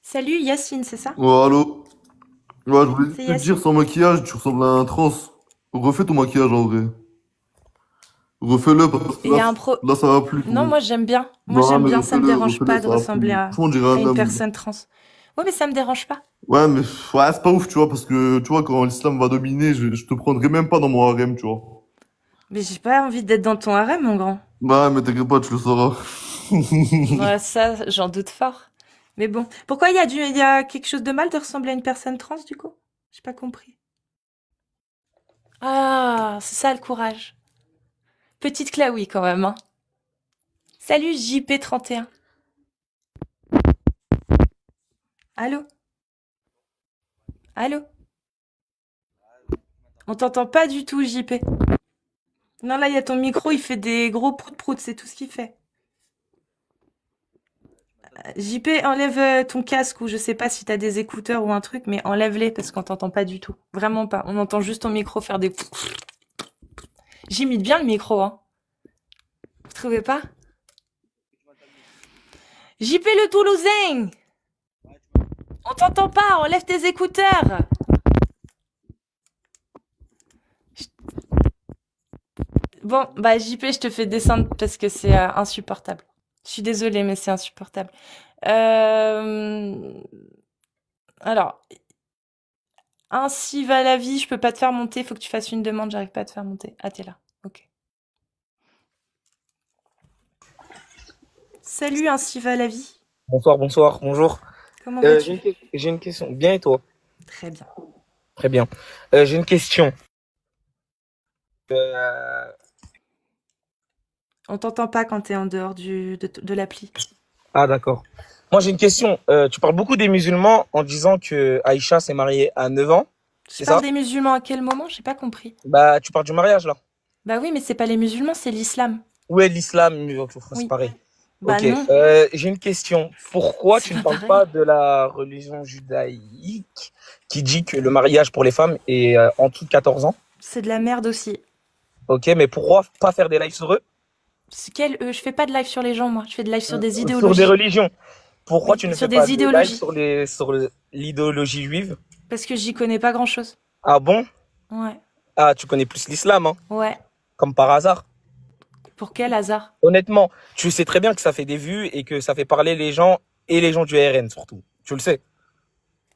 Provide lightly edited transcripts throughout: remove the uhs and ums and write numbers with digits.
Salut Yacine, c'est ça? Ouais, allô? Ouais, je voulais juste C'est te dire, Yacine. sans maquillage, tu ressembles à un trans. Refais ton maquillage en vrai. Refais-le parce que Il y là, a un pro... là ça va plus Non, trop. moi j'aime bien. Moi Non, j'aime mais bien, ça me dérange refais-le, pas de ça va ressembler plus. Franchement, on dirait à un une homme. personne trans. Ouais, mais ça me dérange pas. Ouais, mais ouais, c'est pas ouf, tu vois, parce que tu vois, quand l'islam va dominer, je te prendrai même pas dans mon harem, tu vois. Mais j'ai pas envie d'être dans ton harem, mon grand. Ouais, mais t'inquiète pas, tu le sauras. Ouais, ça, j'en doute fort. Mais bon. Pourquoi il y a quelque chose de mal de ressembler à une personne trans, du coup? J'ai pas compris. Ah, c'est ça le courage. Petite Claoui, quand même, hein. Salut JP31. Allô? Allô? On t'entend pas du tout, JP. Non, là, il y a ton micro, il fait des gros prout-prout, c'est tout ce qu'il fait. JP, enlève ton casque ou je sais pas si t'as des écouteurs ou un truc, mais enlève-les parce qu'on t'entend pas du tout. Vraiment pas. On entend juste ton micro faire des... J'imite bien le micro, hein. Vous trouvez pas? JP le Toulousain! On t'entend pas, enlève tes écouteurs! Bon, bah JP, je te fais descendre parce que c'est insupportable. Je suis désolée, mais c'est insupportable. Euh... Alors, ainsi va la vie, je peux pas te faire monter, faut que tu fasses une demande, j'arrive pas à te faire monter. Ah, t'es là, ok. Salut, ainsi va la vie. Bonsoir, bonsoir, bonjour. Comment vas-tu? J'ai une question. Bien et toi? Très bien. Très bien. J'ai une question. Euh, On t'entend pas quand t'es en dehors de l'appli. Ah, d'accord. Moi, j'ai une question. Tu parles beaucoup des musulmans en disant que Aïcha s'est mariée à 9 ans, Je c'est parle ça? des musulmans à quel moment? J'ai pas compris. Bah, tu parles du mariage, là. Bah oui, mais c'est pas les musulmans, c'est l'islam. Où est l'islam? C'est Oui. pareil. Bah Ok. non, J'ai une question. Pourquoi c'est tu ne pas parles pareil. pas de la religion judaïque qui dit que le mariage pour les femmes est en dessous de 14 ans? C'est de la merde aussi. Ok, mais pourquoi pas faire des lives sur eux? Je fais pas de live sur les gens, moi. Je fais de live sur des Sur des idéologies. religions. Pourquoi Oui, tu ne sur fais pas des de live idéologies. sur l'idéologie juive? Parce que j'y connais pas grand-chose. Ah bon? Ouais. Ah, tu connais plus l'islam, hein? Ouais. Comme par hasard. Pour quel hasard? Honnêtement, tu sais très bien que ça fait des vues et que ça fait parler les gens et les gens du RN surtout. Tu le sais.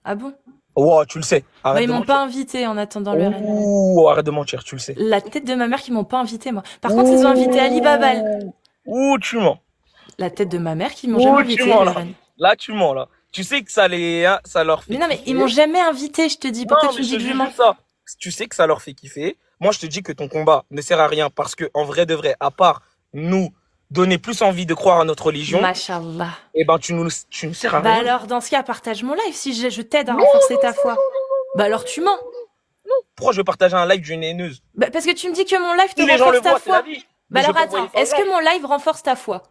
Ah bon? Wow, tu le sais. Bah Arrête ils de m'ont pas mentir. invité en attendant le RN. Ouh, arrête de mentir, tu le sais. La tête de ma mère qui m'ont pas invité, moi. Par contre, ils ont invité Ali Babal. Ouh, ouh, tu mens. La tête de ma mère qui m'ont jamais Ouh, tu invité, mens le là. RN. Là, tu mens là. Tu sais que ça leur Mais fait non, mais ils m'ont kiffer. jamais invité, je te dis. Pourquoi Non, tu mais me je dis te que je dis mens? juste ça. Tu sais que ça leur fait kiffer. Moi, je te dis que ton combat ne sert à rien parce que, en vrai de vrai, à part nous donner plus envie de croire à notre religion, Mashallah. eh ben, tu ne sers à Bah rien. alors, dans ce cas, partage mon live si je t'aide à Non, renforcer non, ta foi. Bah alors tu mens. pourquoi je vais partager un live d'une haineuse? Bah parce que tu me dis que mon live te Si les gens le renforce ta voient, c'est la foi. vie. Bah Mais je vais alors pas envoyer attends, ça aux est-ce gens. que mon live renforce ta foi?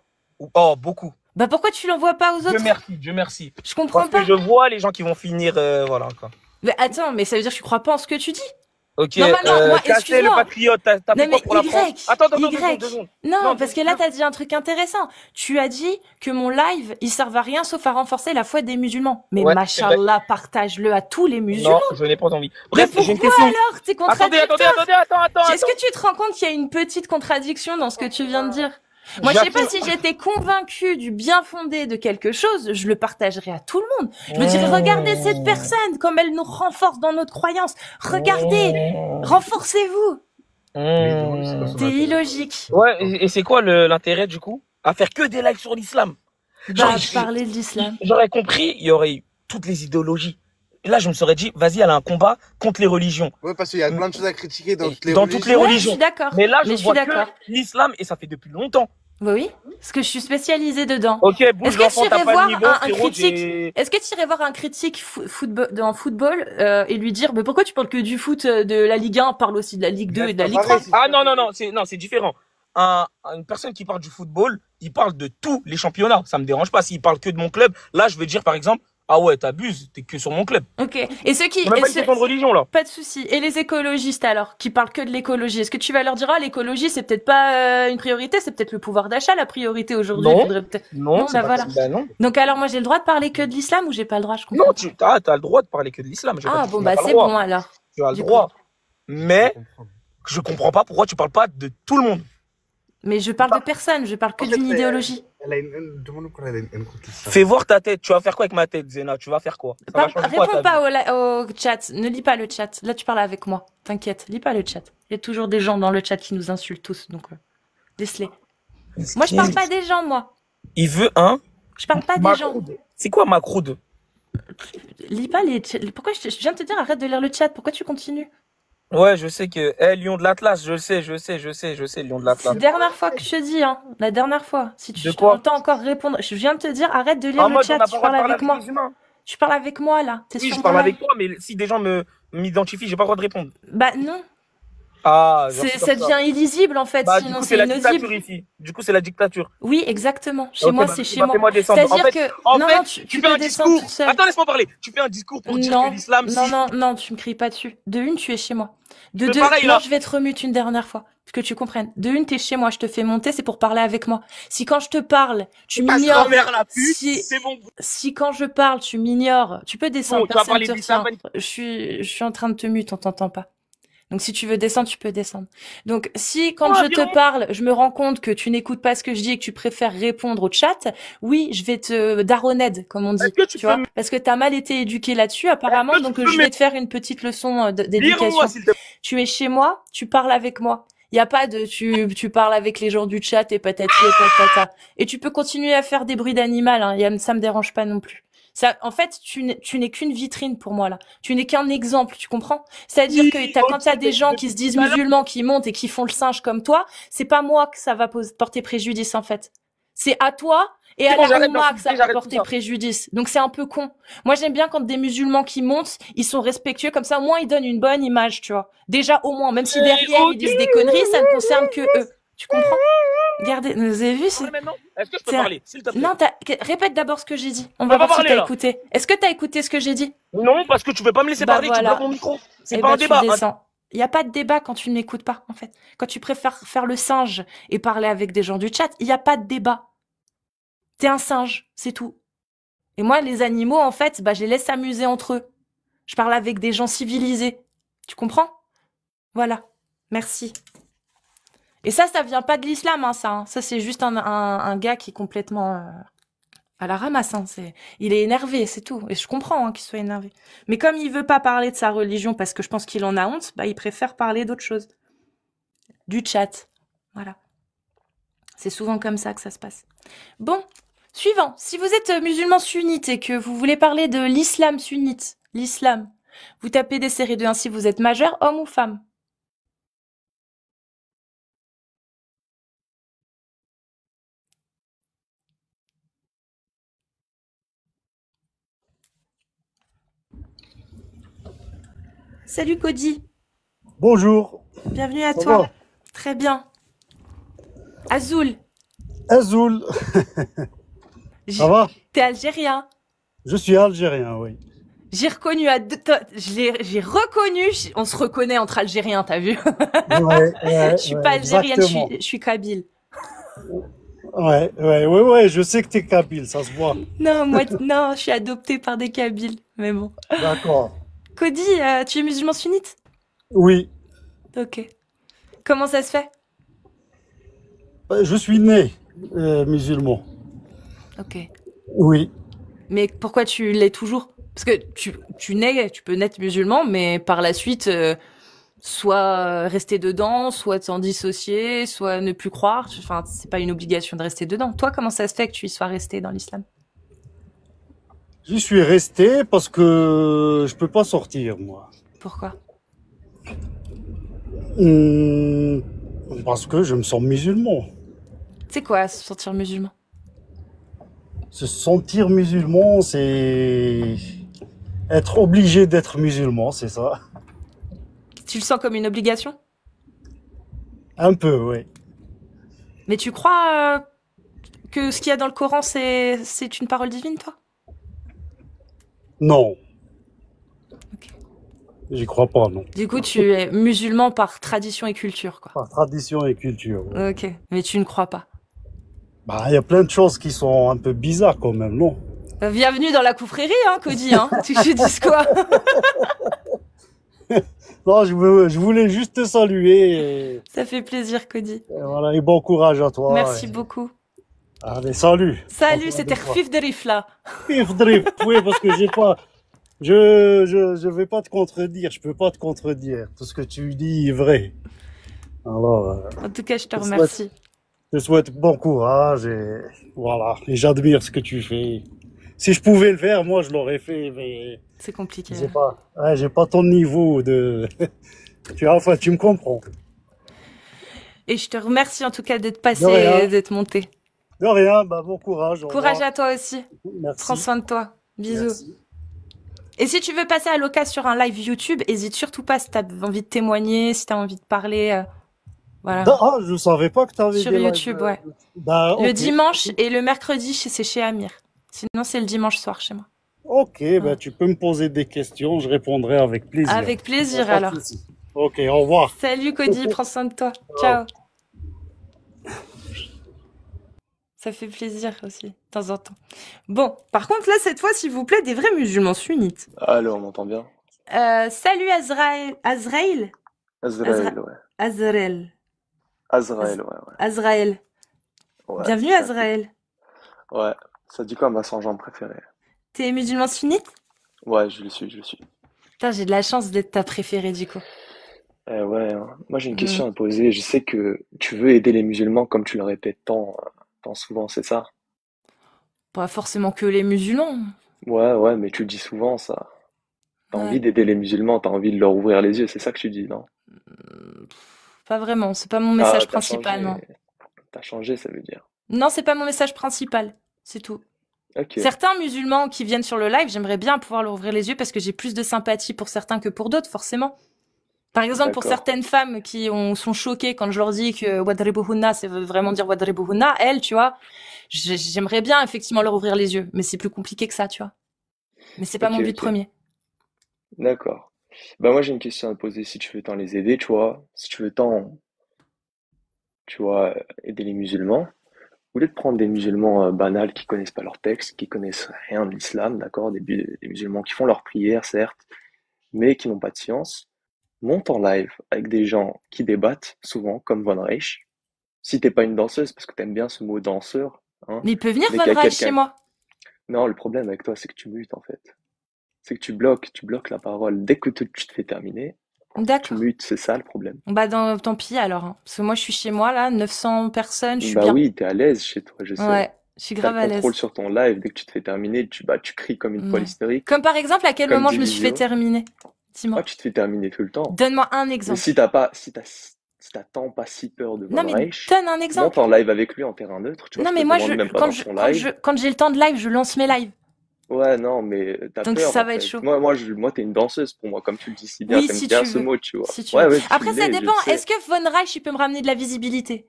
Oh, beaucoup. Bah pourquoi tu l'envoies pas aux Dieu autres? merci, Dieu merci. Je comprends Parce que pas. je vois les gens qui vont finir, voilà, quoi. Mais attends, mais ça veut dire que tu crois pas en ce que tu dis? Ok, Normalement, moi, casser le excuse-moi. patriote, t'as fait Non quoi mais pour la France? Attends, attends, attends, deux secondes, deux Y. secondes. Non, Non, parce que là, t'as dit un truc intéressant. Tu as dit que mon live, il servait à rien sauf à renforcer la foi des musulmans. Mais ouais, c'est vrai. machallah, partage-le à tous les musulmans. Non, je n'ai pas envie. Mais Bref, j'ai une pourquoi question. alors? T'es Attendez, attendez, contradictoire. attendez, attends, attends, Est-ce attends. que tu te rends compte qu'il y a une petite contradiction dans ce que tu viens de dire? Moi, je sais pas J'affirme. si j'étais convaincue du bien fondé de quelque chose, je le partagerais à tout le monde. Je me dirais, regardez cette personne, comme elle nous renforce dans notre croyance. Regardez, renforcez-vous. T'es illogique. Ouais, et c'est quoi l'intérêt du coup? À faire que des lives sur l'islam. Genre, Bah, parler de l'islam. j'aurais compris, il y aurait eu toutes les idéologies. Et là, je me serais dit, vas-y, elle a un combat contre les religions. Ouais, parce qu'il y a plein de choses à critiquer dans Et toutes les dans toutes les religions. Ouais, je religions. suis d'accord. Mais là, je Mais je suis vois que d'accord. l'islam et ça fait depuis longtemps. Bah oui, parce que je suis spécialisée dedans. Ok, bouge Est-ce que tu l'enfant, t'as irais pas le voir niveau, un frérot, critique j'ai... Est-ce que tu irais voir un critique football dans football et lui dire mais pourquoi tu parles que du foot de la Ligue 1, parle aussi de la Ligue 2 et C'est de la pas Ligue pareil, 3? c'est Ah super non, non, technique. non, c'est différent. Une personne qui parle du football, il parle de tous les championnats. Ça me dérange pas. S'il parle que de mon club, là, je veux dire, par exemple, Ah ouais, t'abuses, t'es que sur mon club. Ok. Et ceux qui... C'est même et pas une ceux- question de religion, là. Pas de souci. Et les écologistes alors, qui parlent que de l'écologie, est-ce que tu vas leur dire, ah, l'écologie, c'est peut-être pas une priorité, c'est peut-être le pouvoir d'achat la priorité aujourd'hui, il Non, faudrait peut-être... non, Non, c'est bah pas voilà. possible. Bah non. Donc alors moi j'ai le droit de parler que de l'islam ou j'ai pas le droit, je Non, comprends pas. t'as le droit de parler que de l'islam. J'ai pas Ah dit que bon tu n'as bah pas le c'est droit. bon alors. Tu as le Du coup. droit. Mais je comprends pas pourquoi tu parles pas de tout le monde. Mais je parle de personne, je parle que En fait, d'une idéologie. demande-nous quoi, elle a une contestation. Fais voir ta tête. Tu vas faire quoi avec ma tête, Zena? Tu vas faire quoi? Ça va changer quoi Réponds ta vie? pas au chat, ne lis pas le chat. Là tu parles avec moi, t'inquiète, lis pas le chat. Il y a toujours des gens dans le chat qui nous insultent tous, donc laisse-les. Moi je parle pas des gens, moi. Il veut un Je parle pas des gens. Macroude. C'est quoi Macroude? Lis pas les chats. Pourquoi je viens de te dire arrête de lire le chat, pourquoi tu continues? Ouais, je sais que. Lion de l'Atlas, je sais, Lion de C'est l'Atlas. la dernière fois que je te dis, hein. La dernière fois. Si tu De quoi? entends encore répondre, je viens de te dire arrête de lire En le mode, on chat, n'a pas tu le droit de parles parler avec avec moi. les humains. Tu parles avec moi là, t'es Oui, sur je mon parle live. avec toi, mais si des gens m'identifient, j'ai pas le droit de répondre. Bah non, Ah, genre c'est ça comme ça. devient illisible en fait, Bah, du sinon coup, c'est c'est la inaudible. dictature ici. Du coup, c'est la dictature. Oui, exactement. Chez Ok, moi, bah, c'est vas-y, chez bah, moi. fais-moi descendre. C'est-à-dire que non, non, tu Tu fais peux un descendre discours. toute seule. Attends, laisse-moi parler. Tu fais un discours pour dire que Non, l'islam, non, si. non, non, tu me cries pas dessus. De une, tu es chez moi. De fais deux, pareil, non, là. je vais te remute une dernière fois. Parce que tu comprennes. De une, t'es chez moi, je te fais monter, c'est pour parler avec moi. Si quand je te parle, tu Ta m'ignores, grand-mère la pute, si, c'est bon. si quand je parle, tu m'ignores, tu peux descendre, Bon, tu vas personne parler te de l'islam. retient. Je suis en train de te mute, on t'entend pas. Donc si tu veux descendre, tu peux descendre. Donc si quand je te parle, je me rends compte que tu n'écoutes pas ce que je dis et que tu préfères répondre au chat, oui, je vais te daroned, comme on dit, Est-ce que tu tu peux vois, parce que t'as mal été éduqué là-dessus apparemment, Est-ce que donc tu peux je vais te faire une petite leçon Lire-moi, d'éducation. s'il te plaît. Tu es chez moi, tu parles avec moi. Il y a pas de tu parles avec les gens du chat et patati et patata. Et tu peux continuer à faire des bruits d'animal, hein, ça me dérange pas non plus. Ça, en fait, tu n'es qu'une vitrine pour moi là. Tu n'es qu'un exemple, tu comprends? C'est-à-dire Oui, que quand ok, t'as des mais gens qui se disent musulmans, qui montent et qui font le singe comme toi, c'est pas moi que ça va porter préjudice en fait. C'est à toi et à C'est bon, la j'arrête Oumma que ça d'insulter, va j'arrête tout porter ça. préjudice. Donc c'est un peu con. Moi j'aime bien quand des musulmans qui montent, ils sont respectueux comme ça, au moins ils donnent une bonne image, tu vois. Déjà au moins, même si derrière ils Ok. disent des conneries, ça ne concerne que eux. Tu comprends? Regardez, vous avez vu, Parler maintenant. Est-ce que je peux c'est un- parler, s'il te plaît? non, répète d'abord ce que j'ai dit. On On va va pas voir si parler t'as là. écouté. Est-ce que t'as écouté ce que j'ai dit? Non, parce que tu veux pas me laisser Bah parler, tu voilà. bloques mon micro. C'est Eh pas bah un tu débat. descends. Il n'y a pas de débat quand tu ne m'écoutes pas, en fait. Quand tu préfères faire le singe et parler avec des gens du chat, il n'y a pas de débat. T'es un singe, c'est tout. Et moi, les animaux, en fait, bah je les laisse s'amuser entre eux. Je parle avec des gens civilisés. Tu comprends? Voilà. Merci. Et ça vient pas de l'islam, hein, ça. Hein. Ça, c'est juste un gars qui est complètement à la ramasse. Hein. Il est énervé, c'est tout. Et je comprends hein, qu'il soit énervé. Mais comme il veut pas parler de sa religion parce que je pense qu'il en a honte, bah il préfère parler d'autre chose. Du chat. Voilà. C'est souvent comme ça que ça se passe. Bon, suivant. Si vous êtes musulman sunnite et que vous voulez parler de l'islam sunnite, l'islam, vous tapez des séries de 1 si vous êtes majeur, homme ou femme. Salut Cody. Bonjour. Bienvenue à Ça toi. va? Très bien. Azul. Azul. Ça va? T'es algérien. Je suis algérien, oui. J'ai reconnu j'ai reconnu, on se reconnaît entre Algériens, t'as vu? Ouais, Je suis pas algérienne, exactement. je suis kabyle. Ouais, je sais que t'es kabyle, ça se voit. Non, moi, non, je suis adoptée par des kabyles, mais bon. D'accord. Cody, tu es musulman sunnite? Oui. Ok. Comment ça se fait? Je suis né musulman. Ok. Oui. Mais pourquoi tu l'es toujours? Parce que tu peux naître musulman, mais par la suite, soit rester dedans, soit t'en dissocier, soit ne plus croire. Enfin, c'est pas une obligation de rester dedans. Toi, comment ça se fait que tu y sois resté dans l'islam? J'y suis resté parce que je peux pas sortir, moi. Pourquoi? Hum, Parce que je me sens musulman. C'est quoi se sentir musulman? Se sentir musulman, c'est être obligé d'être musulman, c'est ça. Tu le sens comme une obligation? Un peu, oui. Mais tu crois que ce qu'il y a dans le Coran, c'est une parole divine, toi? Non, Ok. j'y crois pas, non. Du coup, tu es musulman par tradition et culture, quoi. Par tradition et culture. Ouais. Ok. Mais tu ne crois pas. Bah, il y a plein de choses qui sont un peu bizarres quand même, non? Bienvenue dans la confrérie, hein, Cody, hein. Tu dis quoi? Non, je voulais juste te saluer Ça fait plaisir, Cody. et voilà, et bon courage à toi. Merci beaucoup. Allez, salut. Salut, Prends soin c'était de toi. Rfif Derif, là. Pif drip, oui, parce que j'ai pas, je vais pas te contredire, je peux pas te contredire. Tout ce que tu dis est vrai. Alors, En tout cas, je te je te remercie. souhaite bon courage et voilà. Et j'admire ce que tu fais. Si je pouvais le faire, moi, je l'aurais fait, mais C'est compliqué. j'ai pas ton niveau de, enfin, tu me comprends. Et je te remercie en tout cas d'être De passé rien, et d'être monté. de rien, bah, bon courage, au Courage revoir. à toi aussi. Prends Merci, soin de toi. Bisous. merci. Et si tu veux passer à l'occasion sur un live YouTube, hésite surtout pas si t'as envie de témoigner, si t'as envie de parler. Voilà. Ah, je savais pas que t'avais Sur des lives. YouTube, ouais. Bah, Le ok, dimanche et le mercredi, c'est chez Amir. Sinon, c'est le dimanche soir chez moi. ok, bah, Voilà. tu peux me poser des questions, je répondrai avec plaisir. Avec plaisir Pas de alors. souci. Ok, au revoir. Salut Cody, prends soin de toi. Ciao. Ciao. Ça fait plaisir aussi, de temps en temps. Bon, par contre, là, cette fois, s'il vous plaît, des vrais musulmans sunnites. Allô, on m'entend bien? Salut Azraël. Azraël? Azraël, ouais. Azraël. Azraël, ouais, Azraël. ouais. Ouais, Bienvenue c'est ça. Azraël. Ouais, ça dit quoi ma Saint-Jean préférée? T'es musulman sunnite? Ouais, je le suis, je le suis. Putain, j'ai de la chance d'être ta préférée du coup. Ouais, hein. Moi j'ai une Hmm. question à te poser. Je sais que tu veux aider les musulmans comme tu le répètes tant souvent, c'est ça? Pas forcément que les musulmans. Ouais, mais tu le dis souvent ça. T'as envie Ouais. d'aider les musulmans, t'as envie de leur ouvrir les yeux, c'est ça que tu dis, non? Pas vraiment, c'est pas mon Ah, message principal, non. t'as changé, ça veut dire. Non, c'est pas mon message principal, c'est tout. Ok, Certains musulmans qui viennent sur le live, j'aimerais bien pouvoir leur ouvrir les yeux parce que j'ai plus de sympathie pour certains que pour d'autres, forcément. Par exemple, pour d'accord. certaines femmes sont choquées quand je leur dis que Wadribuhunna, ça veut vraiment dire Wadribuhunna, elles, tu vois, j'aimerais bien effectivement leur ouvrir les yeux, mais c'est plus compliqué que ça, tu vois. Mais c'est pas Ok, mon but ok, premier. d'accord. Bah moi j'ai une question à te poser. Si tu veux tant les aider, tu vois, si tu veux tant, tu vois, aider les musulmans. Au lieu de prendre des musulmans banals qui connaissent pas leur texte, qui connaissent rien de l'islam, d'accord, des musulmans qui font leur prière, certes, mais qui n'ont pas de science, monte en live avec des gens qui débattent, souvent, comme Von Reich. Si t'es pas une danseuse, parce que t'aimes bien ce mot danseur, hein, Mais il peut venir mais Von qu'il y a Reich chez quelqu'un. moi. Non, le problème avec toi, c'est que tu mutes en fait. C'est que tu bloques la parole. Dès que tu te fais terminer, tu D'accord. mutes, c'est ça le problème. Bah, tant pis alors, hein. Parce que moi, je suis chez moi, là, 900 personnes, je suis Bah bien. oui, t'es à l'aise chez toi, je sais. Ouais, je suis T'as grave le à contrôle l'aise. sur ton live. Dès que tu te fais terminer, tu cries comme une folle Ouais. hystérique, Comme par exemple, à quel comme moment je me suis fait Divisio. terminer? Ah, Dis-moi. tu te fais terminer tout le temps. Donne-moi un Mais exemple. si t'as tant pas si peur de Non, Von mais Reich, donne un monte exemple. en live avec lui en terrain neutre, tu vois, Non, je te mais moi, demande même pas dans son live. quand j'ai le temps de live, je lance mes lives. Ouais, non, mais t'as Donc peur ça en va être fait. chaud. Moi, t'es une danseuse pour moi, comme tu le dis si bien, Oui, t'aimes si bien tu ce veux. mot, tu vois. Si tu veux. Ouais, tu Après, ça l'es, je dépend. le sais. Est-ce que Von Reich, il peut me ramener de la visibilité?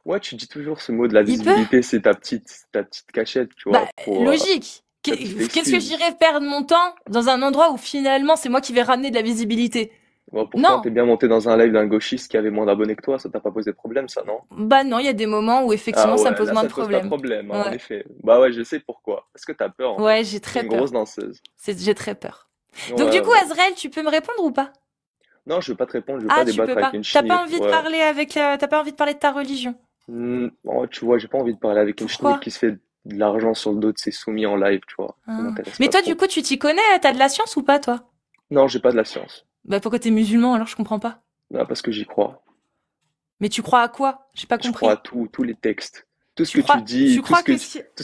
Ouais, tu dis toujours ce mot de la Il peut? visibilité, c'est ta petite cachette, tu Bah, vois, pour logique. ta petite Qu'est-ce que excuse. j'irais perdre mon temps dans un endroit où finalement c'est moi qui vais ramener de la visibilité? Bon, pourtant, Non. t'es bien monté dans un live d'un gauchiste qui avait moins d'abonnés que toi, ça t'a pas posé problème, ça, non? Bah non, il y a des moments où Ah effectivement ça me ouais, pose là, moins ça de te pose pas de problèmes. problème, hein, en Ouais. effet. Bah ouais, je sais pourquoi. Parce que t'as peur, en fait. Ouais, j'ai T'es très une grosse peur. danseuse. J'ai très peur. Donc du Ouais, coup, ouais. Azrael, tu peux me répondre ou pas? Non, je veux pas te répondre, je veux Ah, pas tu peux débattre avec pas. une T'as pas schnick, envie de ouais. parler t'as pas envie de parler de ta religion. Oh, tu vois, j'ai pas envie de parler avec une schnick Pourquoi? qui se fait de l'argent sur le dos de ses soumis en live, tu vois. Ça Ah. m'intéresse Mais pas toi, du trop. coup, tu t'y connais? T'as de la science ou pas, toi? Non, j'ai pas de la science. Bah pourquoi t'es musulman alors? Je comprends pas. Non, parce que j'y crois. Mais tu crois à quoi? J'ai pas Je crois à compris. tout, tous les textes. Tout ce que tu dis, tout ce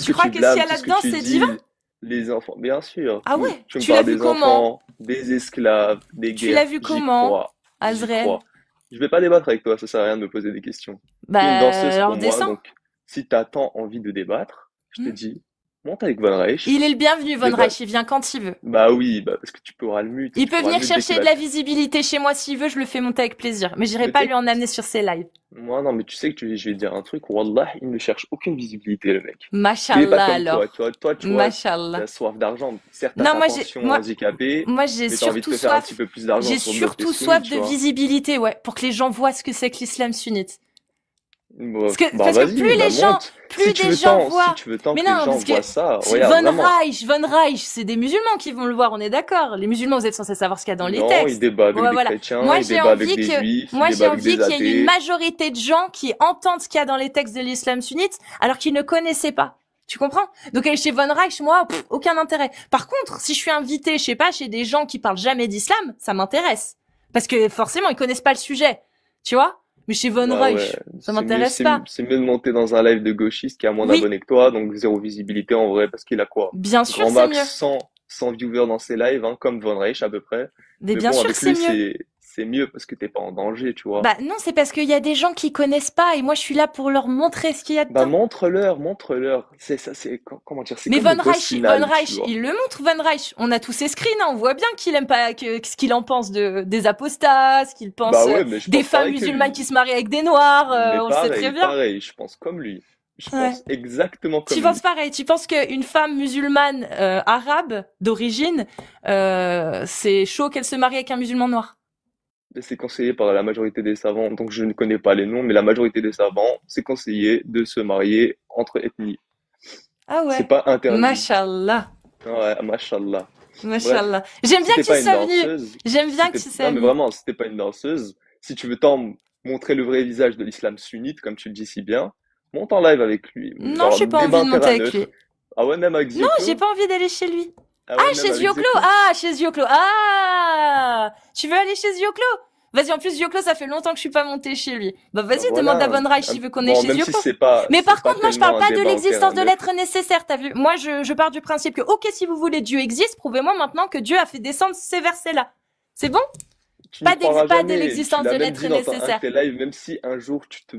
Tu que crois tu que s'il y blâmes, a tout ce que là-dedans, tu c'est divin? dis, les enfants, bien sûr, Ah ouais? tu me Tu l'as parles vu des comment? enfants, des esclaves, des Tu l'as guerres, vu comment, j'y Azrael? crois. Je vais pas débattre avec toi, ça sert à rien de me poser des questions. Bah T'es une danseuse pour alors moi, descends. donc si t'as tant envie de débattre, je te Hmm. dis, Monte avec Von Reich. Il est le bienvenu, Von Débat. Reich, il vient quand il veut. Bah oui, bah parce que tu pourras le mute. Il tu peut pourras venir le mute dès chercher qu'il de va la visibilité chez moi s'il veut, je le fais monter avec plaisir. Mais j'irai Mais pas tu sais lui en amener sur ses lives. Moi, non, mais tu sais que je vais te dire un truc. Wallah, il ne cherche aucune visibilité, le mec. Il est pas Mashallah comme alors. toi, tu vois, Mashallah. t'as soif d'argent. Certes, t'as Non, ta moi pension moi, handicapée, moi j'ai mais t'as envie de surtout te faire un soif. petit peu plus d'argent J'ai sur le bloc surtout des soif sunnis, de tu vois. visibilité, ouais, pour que les gens voient ce que c'est que l'islam sunnite. Bah, Parce que vas-y, plus bah les gens, monte. plus Si tu des veux gens tant, si voient. tu veux tant Mais que les non, gens parce que voient ça, c'est regarde, vraiment. Von Reich, c'est des musulmans qui vont le voir, on est d'accord. Les musulmans, vous êtes censés savoir ce qu'il y a dans les Non, il textes. débat avec Ouais, des voilà. chrétiens, Moi, il j'ai débat avec envie des que, juifs, il moi, j'ai débat avec envie des qu'il y ait une athées. majorité de gens qui entendent ce qu'il y a dans les textes de l'islam sunnite, alors qu'ils ne connaissaient pas. Tu comprends? Donc, aller chez Von Reich, moi, aucun intérêt. Par contre, si je suis invitée, je sais pas, chez des gens qui parlent jamais d'islam, ça m'intéresse. Parce que forcément, ils connaissent pas le sujet. Tu vois? Mais chez Von Bah Reich, ouais, ça c'est mieux, m'intéresse pas. c'est mieux de monter dans un live de gauchiste qui a moins Oui, d'abonnés que toi, donc zéro visibilité en vrai, parce qu'il a quoi? bien sûr, Grand c'est max mieux. 100 viewers dans ses lives, hein, comme Von Reich à peu près. Mais Mais bien bon, sûr, avec c'est lui, mieux. c'est mieux parce que t'es pas en danger, tu vois. Bah non, c'est parce qu'il y a des gens qui connaissent pas et moi je suis là pour leur montrer ce qu'il y a Bah dedans. montre-leur. C'est ça, comment dire, c'est Mais comme le Von boss Reich, final, tu vois. il le montre, Von Reich. On a tous ses screens, hein, on voit bien qu'il aime pas, ce qu'il en pense des apostats, ce qu'il pense Bah ouais, mais je des pense femmes pareil que musulmanes lui. qui se marient avec des noirs, Mais on le sait très bien. pareil, je pense comme lui. Je Ouais. pense exactement Tu comme penses lui. pareil, tu penses qu'une femme musulmane arabe d'origine, c'est chaud qu'elle se marie avec un musulman noir? Et c'est conseillé par la majorité des savants, donc je ne connais pas les noms, mais la majorité des savants, c'est conseillé de se marier entre ethnies. Ah C'est ouais. pas interdit. Mashallah. Ouais, mashallah. Bref, Mashallah. J'aime si bien t'es que tu pas une sois venu. danseuse, J'aime bien que tu sois non mais venu. vraiment, si t'es pas une danseuse, si tu veux tant montrer le vrai visage de l'islam sunnite, comme tu le dis si bien, monte en live avec lui. Non, Genre, j'ai pas envie débat de en monter terrain avec lui. neutre. Ah ouais, même avec Non, j'ai Zioclo? pas envie d'aller chez lui. Ah Ah, ouais, même chez avec Zioclo. Zioclo? Ah, chez Zioclo. Ah, tu veux aller chez Zioclo? Vas-y, en plus, Zioclo, ça fait longtemps que je suis pas montée chez lui. Bah, Bah vas-y, demande à voilà. Von Reich s'il veut qu'on aille Bon, chez même si Zioclo. c'est pas, Mais par c'est pas contre, moi, je parle tellement un pas de débat en l'existence de terrain l'être neutre. nécessaire, t'as vu? Moi, je pars du principe que, ok, si vous voulez, Dieu existe, prouvez-moi maintenant que Dieu a fait descendre ces versets-là. C'est bon? Tu n'y croiras Pas de jamais. Tu l'existence de l'as même l'être dit dans un de nécessaire. tes lives, même si un jour tu te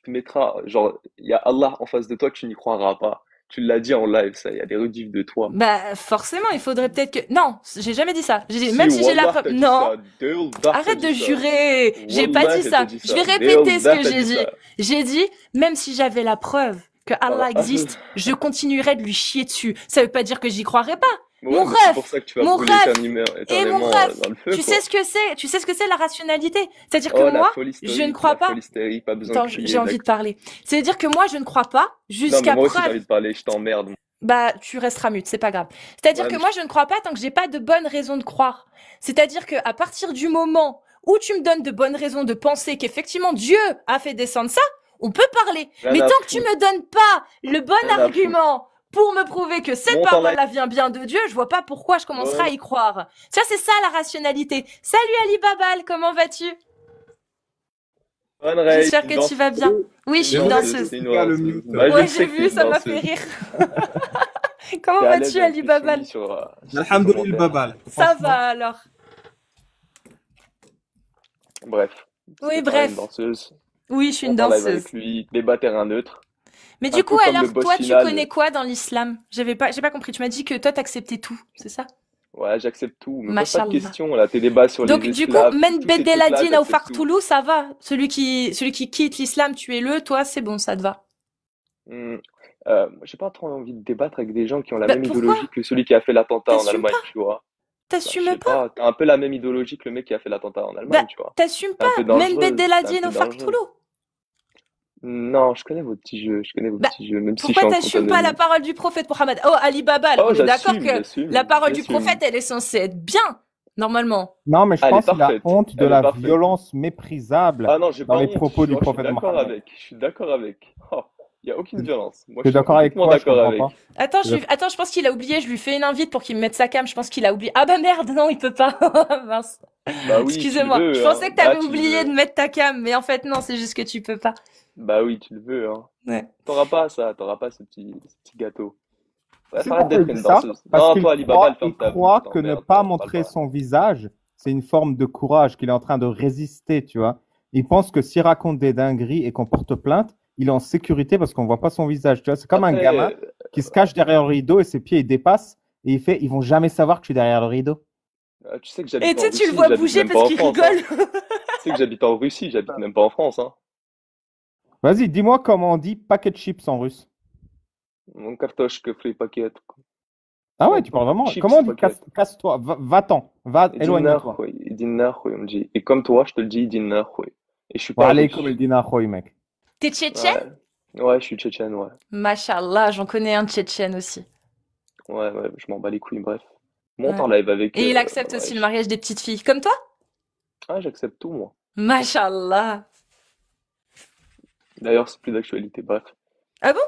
mettras, genre, il y a Allah en face de toi, tu n'y croiras pas. Tu l'as dit en live, ça, il y a des rediffs de toi. Bah, forcément, il faudrait peut-être que... Non, j'ai jamais dit ça. J'ai dit, Si, même si j'ai la Wallah, preuve... t'as dit Non. ça. Deallah, t'as Arrête de dit ça. jurer. J'ai pas Wallah, dit t'as ça. dit Je vais ça. répéter ce Deallah, que t'as j'ai dit dit. ça. J'ai dit, même si j'avais la preuve que Allah Ah, existe, je continuerais de lui chier dessus. Ça veut pas dire que j'y croirais pas. ouais, Mon mais c'est rêve, pour ça que tu vas mon brûler rêve et éternellement mon rêve. dans le feu, Tu sais quoi. ce que c'est? Tu sais ce que c'est la rationalité? C'est-à-dire que Oh, la moi, folie je ne stoïque, crois la pas. folie stoïque, pas besoin Attends, de j'ai crier, envie de d'accord. parler. C'est-à-dire que moi, je ne crois pas Non, mais jusqu'à moi aussi, j'ai preuve. envie de parler, je t'emmerde. Bah, tu resteras mute, c'est pas grave. C'est-à-dire Ouais, que mais moi, je ne crois pas tant que j'ai pas de bonnes raisons de croire. C'est-à-dire que à partir du moment où tu me donnes de bonnes raisons de penser qu'effectivement Dieu a fait descendre ça, on peut parler. rien Mais à tant que tu foutre, me donnes pas le bon rien à foutre. argument pour me prouver que cette Monte en live. parole-là vient bien de Dieu, je vois pas pourquoi je commencerai à Ouais. y croire. Ça, c'est ça la rationalité. Salut Ali Babal, comment vas-tu? Bonne Ray, J'espère une que tu danseuse. vas bien. Oui, je suis J'ai une voulu danseuse. C'est une expliquer à le danseuse. mute. Bah, je Ouais, sais j'ai que vu, t'es ça une m'a fait danseuse. rire. Comment T'es à l'aise vas-tu avec Ali les Babal? soumis sur tes Alhamdoulilah commentaires. Babal. Ça Franchement. va alors. Bref, Oui, c'était pas une bref. danseuse. Oui, je suis une Monte en live danseuse. avec lui, débat terrain neutre. Mais Un du peu coup, comme le alors, boss toi, tu final. connais quoi dans l'islam? J'ai pas compris. Tu m'as dit que toi, t'acceptais tout, c'est ça? Ouais, j'accepte tout. Me pose pas de Mashallah. questions, là. Tes débats sur Donc, les du coup, esclaves, Men tous ces trucs-là, Beddeladine au j'accepte tout. Fartoulou, ça va. Celui qui quitte l'islam, tuez-le. Toi, c'est bon, ça te va. J'ai pas trop envie de débattre avec des gens qui ont la Bah, même pourquoi? idéologie que celui qui a fait l'attentat en T'assumes Allemagne, pas? tu vois. Bah, je T'assumes sais pas? pas, t'as un peu la même idéologie que le mec qui a fait l'attentat en Bah, Allemagne, tu vois. t'assumes C'est un peu pas. Men dangereux, c'est un Beddeladine peu au dangereux. Fartoulou. Non, je connais vos petits jeux, je connais vos Bah, petits jeux, même si je pourquoi suis en compte t'assumes pas la anonyme. parole du prophète Mohammed? Oh, Ali Babal, Oh, on est d'accord j'assume, que j'assume, la parole du j'assume. prophète, elle est censée être bien, normalement. Non, mais je Elle est pense qu'il a parfaite, honte de elle est la parfaite. violence méprisable Ah non, j'ai dans pas les honte, propos du je suis prophète d'accord Mohammed. avec, je suis d'accord avec. Oh, y a aucune violence. Moi, Tu je es suis d'accord avec complètement quoi? Je d'accord comprends avec. pas. Attends, Je- attends, je pense qu'il a oublié. Je lui fais une invite pour qu'il me mette sa cam. Je pense qu'il a oublié. Ah bah merde, non, il peut pas. Mince. Bah oui, tu le Excusez-moi. veux, Je hein. pensais que Bah, t'avais tu le oublié de veux. mettre ta cam, mais en fait non, c'est juste que tu peux pas. Bah oui, tu le veux, hein. Ouais. T'auras pas ça, t'auras pas ce petit gâteau. Bref, C'est arrête pourquoi d'être il dit une ça? danseuse. Parce Non, qu'il toi, Alibaba, ferme il ta bouche, croit je que ne t'emmerde, pas parle montrer pas. son visage, c'est une forme de courage qu'il est en train de résister, tu vois. Il pense que s'il raconte des dingueries et qu'on porte plainte, il est en sécurité parce qu'on voit pas son visage. Tu vois, c'est comme un Après, gamin qui se cache derrière le rideau et ses pieds ils dépassent et ils vont jamais savoir que je suis derrière le rideau. tu sais que Et j'habite tu en sais, tu le Russie, vois j'habite bouger même pas parce en qu'il France, hein. rigole. Tu sais que j'habite en Russie, j'habite même pas en France, hein. Vas-y, dis-moi comment on dit paquet de chips en russe. Mon cartoche frit paquet. Ah ouais, tu parles vraiment. Chips Comment on dit paquet. casse-toi, va-t'en, va, Иди éloigne-toi. нахуй, иди нахуй, on me dit. Et comme toi, je te le dis, iди nahouï. Et je suis Wa pas alaykoum russe. el dinahoy, mec. T'es tchétchène? Ouais. Ouais, je suis tchétchène, ouais. Machallah, j'en connais un tchétchène aussi. Ouais, je m'en bats les couilles, bref. Monte Ouais. en live avec. Et il accepte aussi le mariage des petites filles. Comme toi? Ah, j'accepte tout, moi. Machallah. D'ailleurs, c'est plus d'actualité, bref. Ah bon?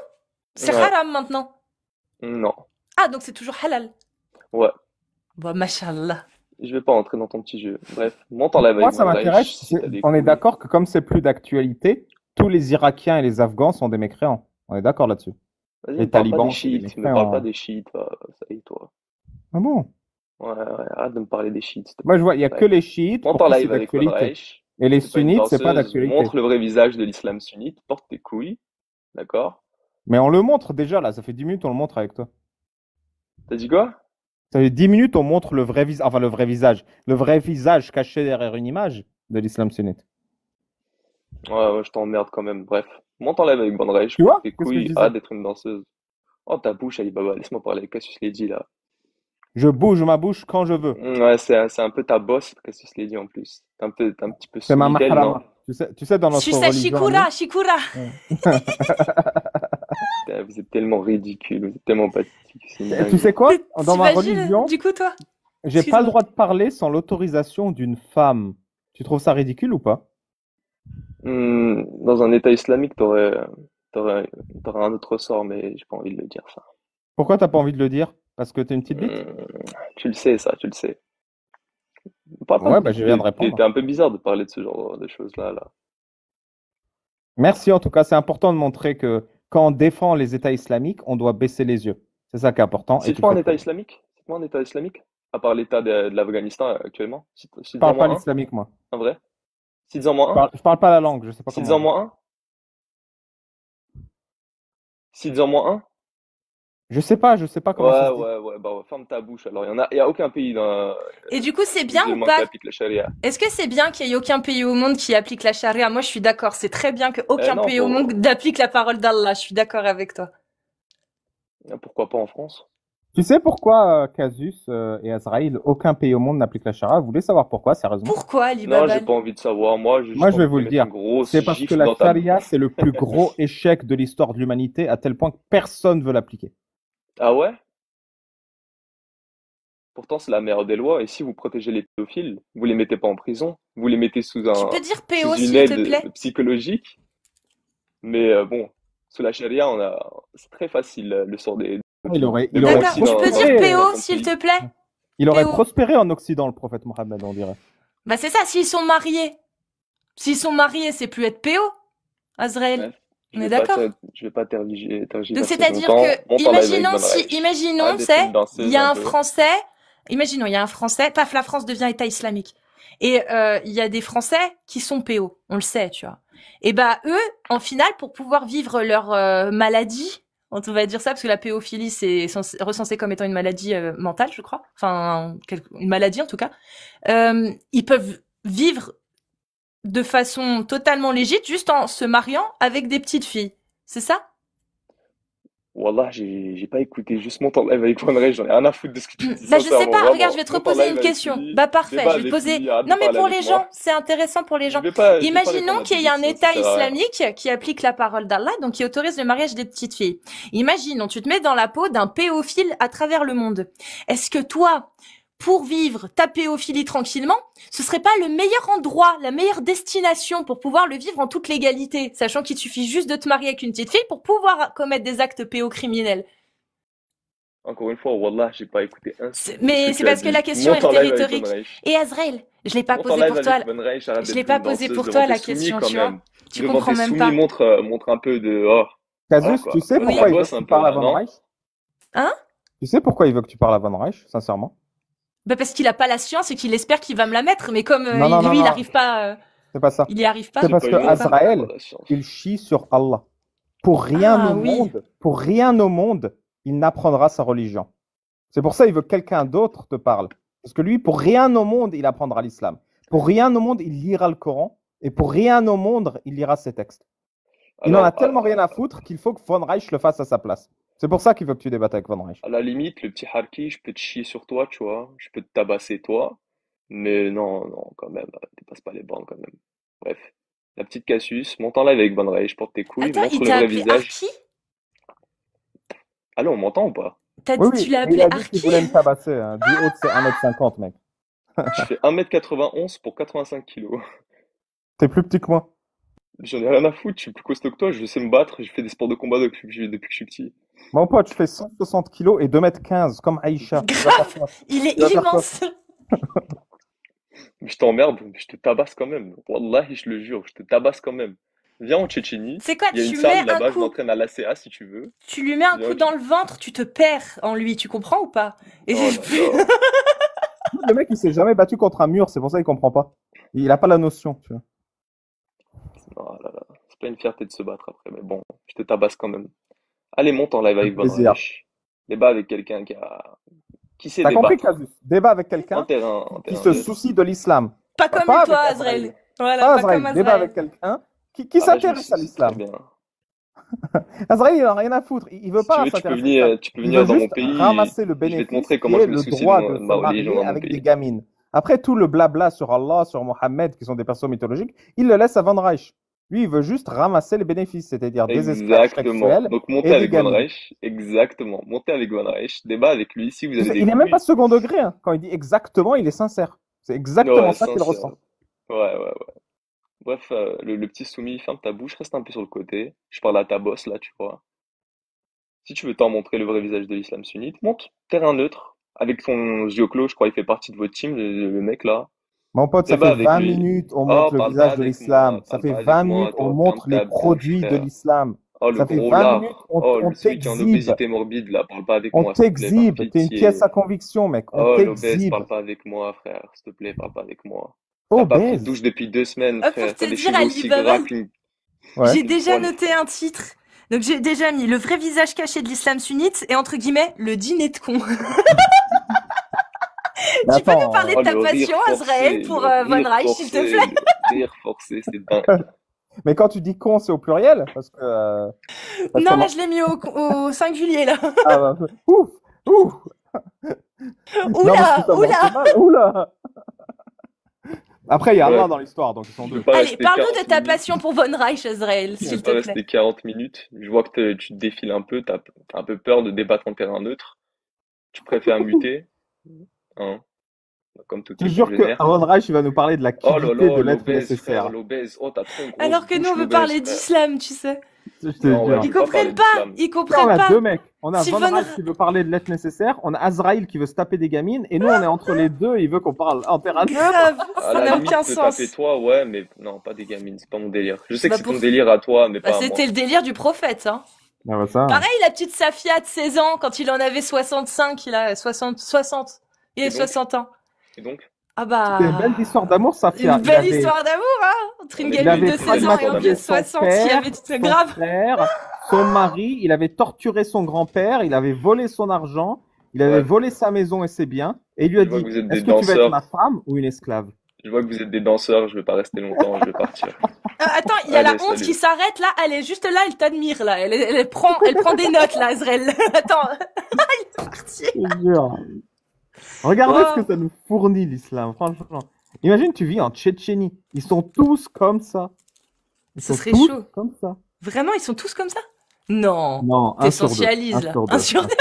C'est Ouais. haram maintenant. Non. Ah, donc c'est toujours halal. Ouais. Bah, machallah. Je vais pas rentrer dans ton petit jeu. Bref, monte en live Moi, avec ça Bandrèche, m'intéresse. si t'as des On est couilles. d'accord que comme c'est plus d'actualité, tous les Irakiens et les Afghans sont des mécréants. On est d'accord là-dessus. Vas-y, Les me parle pas talibans, des c'est des chiites, me mécréants. parle pas des chiites, ça y est, toi. Ah bon? Ouais, arrête de me parler des chiites, s'il te Moi, plaît. je vois, il y a que les chiites Monte pour en qui c'est live avec d'actualité. Bandrèche. Et les C'est pas une sunnites, c'est pas danseuse. d'actualité. Montre le vrai visage de l'islam sunnite, porte tes couilles, d'accord? Mais on le montre déjà là, ça fait 10 minutes on le montre avec toi. T'as dit quoi? Ça fait 10 minutes on montre le vrai visage, enfin le vrai visage caché derrière une image de l'islam sunnite. Ouais, je t'emmerde quand même. Bref, monte en live avec Bandrèche, Tu vois? porte tes Qu'est-ce que je couilles, disais? arrête d'être une danseuse. Oh, ta bouche, Alibaba, laisse-moi parler avec Cassius Lady, là. Je bouge ma bouche quand je veux. Ouais, c'est un peu ta boss, Cassius Lady, en plus. T'es un petit peu C'est ma soumis d'elle, non? mahrama. Tu sais dans notre Susa religion. à nous- Shikura. Putain, vous êtes tellement ridicule, vous êtes tellement pathétique. C'est une Tu dinguerie. sais quoi? Dans ma T'imagines, religion, du coup, toi? j'ai pas Excuse-moi. le droit de parler sans l'autorisation d'une femme. Tu trouves ça ridicule ou pas? Dans un état islamique, t'aurais un autre sort, mais j'ai pas envie de le dire, ça. Pourquoi t'as pas envie de le dire? Parce que t'es une petite bite? Tu le sais, ça, tu le sais. Parle pas Ouais, de bah bite, je viens de répondre. t'es un peu bizarre de parler de ce genre de choses-là, là. Merci en tout cas, c'est important de montrer que quand on défend les États islamiques, on doit baisser les yeux. C'est ça qui est important. Et tu Cite-moi le un fais état très bien. islamique. Cite-moi un état islamique. À part l'état de l'Afghanistan actuellement. Je Cite-en parle pas moi un, l'islamique, moi. un vrai. Cite-en moi un. Je parle pas la langue, je sais pas comment. Cite-en moi un. Cite-en moi un. Je sais pas comment ça se dit. Ouais, bah ferme ta bouche. Alors, il y a aucun pays dans Et du coup, c'est bien ou musulman qui pas? applique la charia. Est-ce que c'est bien qu'il n'y ait aucun pays au monde qui applique la charia? Moi, je suis d'accord. C'est très bien qu'aucun non, pays au monde applique la parole d'Allah. Je suis d'accord avec toi. Pourquoi pas en France? Tu sais pourquoi Casus et Azraïl, aucun pays au monde n'applique la charia? Vous voulez savoir pourquoi, sérieusement? Pourquoi, Ali Non, j'ai Babal? pas envie de savoir. Moi, j'ai Moi, juste je vais envie vous de le te mettre dire. une grosse C'est parce que gifle la dans ta charia, c'est le plus gros échec de l'histoire de l'humanité, à tel point que personne veut l'appliquer. Ah ouais? Pourtant, c'est la meilleure des lois. Et si vous protégez les pédophiles, vous les mettez pas en prison, vous les mettez sous Tu peux dire PO, sous une s'il te aide plaît? psychologique. Mais bon, sous la charia, c'est très facile le sort des Il aurait D'accord, aussi tu dans- peux dans- dire dans PO, ton s'il pays. te plaît? Il aurait PO. prospéré en Occident, le prophète Mohammed, on dirait. Bah, c'est ça, s'ils sont mariés. S'ils sont mariés, c'est plus être PO, Azrael. Ouais. On est d'accord? Je vais pas tergiverser Donc, c'est-à-dire longtemps. que, Monte en live avec imaginons Bandrèche. imaginons, Arrête tu d'être sais, une danseuse il y a un un peu. Français, imaginons, il y a un Français, paf, la France devient État islamique. Et il y a des Français qui sont PO, on le sait, tu vois. Et bah, eux, en finale, pour pouvoir vivre leur maladie, on va dire ça, parce que la péophilie, c'est recensé comme étant une maladie mentale, je crois. Enfin, une maladie, en tout cas. Ils peuvent vivre de façon totalement légitime, juste en se mariant avec des petites filles. C'est ça? Wallah, j'ai pas écouté. Juste monte en live avec Bandrèche. J'en ai rien à foutre de ce que tu dis. Bah, je sais sincèrement, pas. vraiment. Regarde, je vais te Monte en reposer live une avec question. lui. Bah, parfait. Débat Je vais avec poser. lui, arrête de Non, mais parler pour avec les moi. gens, c'est intéressant pour les gens. Je vais pas répondre Imaginons à qu'il tes y a un questions, État ça sert à rien. islamique qui applique la parole d'Allah, donc qui autorise le mariage des petites filles. Imaginons, tu te mets dans la peau d'un péophile à travers le monde. Est-ce que toi, pour vivre ta péophilie tranquillement, ce serait pas le meilleur endroit, la meilleure destination pour pouvoir le vivre en toute légalité, sachant qu'il suffit juste de te marier avec une petite fille pour pouvoir commettre des actes péocriminels? Encore une fois, Wallah, j'ai pas écouté un seul de ce Mais que c'est tu as parce que dit. la question Monte en était live avec rhétorique. Bandrèche. Et Azrael, je l'ai pas Monte en posé live pour toi. avec Bandrèche, arrête Je d'être l'ai pas une posé danseuse pour devant toi tes la soumis, question, quand tu vois. même. Tu Devant comprends tes même soumis, pas. montre un peu de... Oh, Casus, quoi. tu sais Oui. pourquoi il veut Bosse que un tu peu, parles à là, Van non? Reich? Hein? Tu sais pourquoi il veut que tu parles à Van Reich, sincèrement? Bah parce qu'il a pas la science et qu'il espère qu'il va me la mettre, mais comme Non, non, lui, non, il non. arrive pas, C'est pas ça. il y arrive pas. C'est parce pas que une honte, Azraël, la science. il chie sur Allah. pour rien Ah au oui. monde, pour rien au monde, il n'apprendra sa religion. C'est pour ça qu'il veut que quelqu'un d'autre te parle. Parce que lui, pour rien au monde, il apprendra l'islam. Pour rien au monde, il lira le Coran. Et pour rien au monde, il lira ses textes. Il en a Alors, tellement rien à foutre qu'il faut que Von Reich le fasse à sa place. C'est pour ça qu'il veut que tu débattes avec Von Reich. à la limite, le petit Harki, je peux te chier sur toi, tu vois. Je peux te tabasser toi. Mais non, non, quand même, dépasse pas les bornes quand même. Bref. La petite Cassius, monte en live avec Van Ray, je porte tes couilles, Attends, montre il le t'a vrai appelé visage. Arki? Allô, on m'entend ou pas? T'as Oui, dit, oui, tu l'as mais il appelé a dit qu'il Arki? voulait me tabasser. Hein. Du haut de ses 1m50, mec. Je fais 1m91 pour 85 kilos. T'es plus petit que moi. J'en ai rien à foutre, je suis plus costaud que toi, je sais me battre, je fais des sports de combat depuis que je suis petit. Mon pote, je fais 160 kilos et 2m15, comme Aïcha. Tu vas faire Grave, quoi? il est Tu vas faire quoi? immense. Mais je t'emmerde, je te tabasse quand même. Wallahi, je le jure, je te tabasse quand même. Viens en Tchétchénie, C'est quoi, il y a une tu mets salle un là-bas, je coup, m'entraîne à l'ACA si tu veux. tu lui mets un Viens coup en dans le ventre, tu te perds en lui, tu comprends ou pas? Et Oh là là. Le mec, il s'est jamais battu contre un mur, c'est pour ça qu'il comprend pas. Il a pas la notion, tu vois. Oh là là. C'est pas une fierté de se battre après, mais bon, je te tabasse quand même. Allez, monte en live avec Van Plaisir. Reich. Débat avec quelqu'un qui sait T'as compris, débattre. Casus? Débat avec En quelqu'un terrain qui se neutre. soucie de l'islam. pas comme Pas toi, avec Azrael. Azrael. Voilà, Pas pas comme Azrael. Débat avec Azrael. quelqu'un qui Ah bah, je me s'intéresse à suis très l'islam. bien. Azrael, il en a rien à foutre. Il veut Si tu pas veux, s'intéresser à l'islam. tu peux Il venir veut dans mon juste pays ramasser le et je vais te bénéfice montrer qui comment je est me le soucie droit de de ma se religion marier dans mon avec des pays. gamines. Après, tout le blabla sur Allah, sur Mohammed, qui sont des personnes mythologiques, il le laisse à Van Reich. Lui, il veut juste ramasser les bénéfices, c'est-à-dire des esclaves Exactement. sexuels Donc et montez des avec Van gamines. Reich. Exactement. Montez avec Van Reich. Débat avec lui. Si vous Tu avez sais, des il n'est même pas couilles. second degré. Hein. Quand il dit exactement, il est sincère. C'est exactement Ouais, ça qu'il sincère. ressent. Ouais, ouais, ouais. Bref, le petit soumis, ferme ta bouche, reste un peu sur le côté. Je parle à ta bosse là, tu vois. Si tu veux t'en montrer le vrai visage de l'islam sunnite, monte terrain neutre. Avec ton yeux clos, je crois qu'il fait partie de votre team, le mec là. Mon pote, ça Débat fait avec 20 lui. minutes, on Oh, montre le parle pas visage de avec l'islam. moi, Ça parle fait pas avec 20 moi, minutes, on toi, ferme montre les ta bouche, produits de frère. l'islam. Oh, le Ça fait gros 20 minutes, lard. Oh, on celui qui est en t'exhibe. obésité morbide, là, parle pas avec On moi, s'il te plaît, par t'exhibe. T'es une pièce pitié. à conviction, mec. On Oh, l'obèse, t'exhibe. parle pas avec moi, frère, s'il te plaît, parle pas avec moi. T'as pas pris de douche Obèse. depuis 2 semaines, Pour frère, t'as te des dire, cheveux aussi Alibaba, gras qu'une Ouais. j'ai déjà poêle, noté frère. un titre. Donc j'ai déjà mis le vrai visage caché de l'islam sunnite et entre guillemets le dîner de con. Mais Tu peux nous attends, parler de Oh, ta le rire passion, Azrael, forcé, pour le Von rire Reich, s'il te forcé, plaît? le rire forcé, c'est dingue. mais quand tu dis con, c'est au pluriel? Parce que Non, là moi... je l'ai mis au singulier là. Ah, bah, ouf, ouf. Non, parce que Oula, ça oula. m'a fait mal. Oula. Après, il y a Ouais, Allah dans l'histoire, donc ils sont je vais deux. pas Allez, rester parle-nous de 40 ta minutes. passion pour Von Reich, Azrael, Je vais s'il pas te plaît. rester 40 minutes. Je vois que tu te défiles un peu, t'as un peu peur de débattre en terrain neutre. Tu préfères muter, hein, comme tous Je te tes jure que congénères. Aaron Reich, il va nous parler de la Oh là quiddité là, de l'être l'obèse, frère, nécessaire. l'obèse. Oh, t'as trop une grosse Alors que nous, bouche, on veut l'obèse, parler frère. d'islam, tu sais. Je te Non, ouais, jure. on Ils veut pas parler comprennent pas, d'islam. ils Là, on comprennent a pas. deux mecs. On a Si Von Von Reich qui veut parler de l'être nécessaire. On a Azrael qui veut se taper des gamines. Et nous, on est entre les deux. Il veut qu'on parle en terrain neutre. Grave, À ça la n'a limite, aucun je peux taper sens. toi, ouais, mais non, pas des gamines, c'est pas mon délire. Je sais que Bah c'est pour... ton délire à toi, mais bah, pas à moi. c'était le délire du prophète, hein. Ah bah ça. Pareil, la petite Safia de 16 ans, quand il en avait 65, il a 60. Il Et a donc? 60 ans. Et donc? Ah C'était une belle bah... histoire d'amour, Safia. Une belle histoire d'amour, hein. Entre une On est Il gamine plus avait de une belle 16 ans et histoire un vieux traumatisé de d'amour. son 60, il père, avait... C'est son grave. frère, son mari. Il avait torturé son grand-père. Il avait volé son argent. Il avait Ouais, volé sa maison et ses biens. Et il lui a je vois que dit, vous êtes est-ce des que tu veux être danseurs. ma femme ou une esclave? Je vois que vous êtes des danseurs, je vais pas rester longtemps, je vais partir. Attends, il y a la Allez, honte salut. qui s'arrête là, elle est juste là, elle t'admire là, elle prend des notes là, Azrael. Attends, il est parti. Je te jure. Regardez ce que Oh. ça nous fournit, l'islam, franchement. Imagine, tu vis en Tchétchénie. Ils sont tous comme ça. Ils Ce sont serait tous chaud. comme ça. Vraiment, ils sont tous comme ça? Non, Non, un sur deux. t'essentialises Un là. sur Un deux. sur Un sur deux.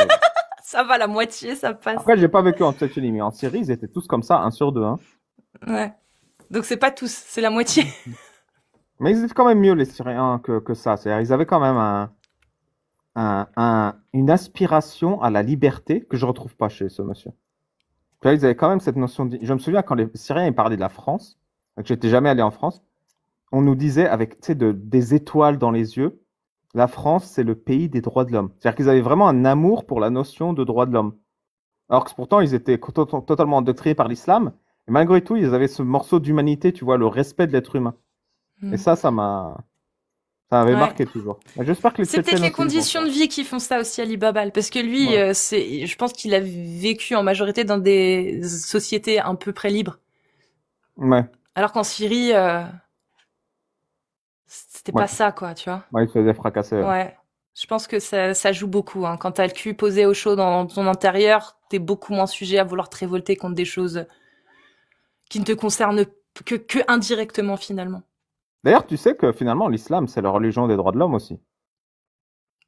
ça va, la moitié, ça passe. Après, j'ai pas vécu en Tchétchénie, mais en Syrie, ils étaient tous comme ça, un sur deux. Hein. Ouais. Donc c'est pas tous, c'est la moitié. Mais ils étaient quand même mieux, les Syriens, que ça. C'est-à-dire, ils avaient quand même une aspiration à la liberté que je retrouve pas chez ce monsieur. Tu vois, ils avaient quand même cette notion de... Je me souviens quand les Syriens ils parlaient de la France, que j'étais jamais allé en France, on nous disait avec tu sais, des étoiles dans les yeux, la France c'est le pays des droits de l'homme. C'est-à-dire qu'ils avaient vraiment un amour pour la notion de droits de l'homme. Alors que pourtant ils étaient totalement endoctrinés par l'islam, et malgré tout ils avaient ce morceau d'humanité, tu vois, le respect de l'être humain. Et ça Ça avait Ouais. marqué toujours. Mais j'espère que les C'est peut-être Tchétchènes les aussi vont conditions de faire. vie qui font ça aussi, Ali Babal, parce que lui, Ouais. je pense qu'il a vécu en majorité dans des sociétés un peu près libres, Ouais. alors qu'en Syrie, c'était Ouais. pas ça, quoi, tu vois. Ouais, il se faisait fracasser. Ouais. Ouais, je pense que ça joue beaucoup, hein. Quand t'as le cul posé au chaud dans ton intérieur, t'es beaucoup moins sujet à vouloir te révolter contre des choses qui ne te concernent que indirectement, finalement. D'ailleurs, tu sais que finalement, l'islam, c'est la religion des droits de l'homme aussi.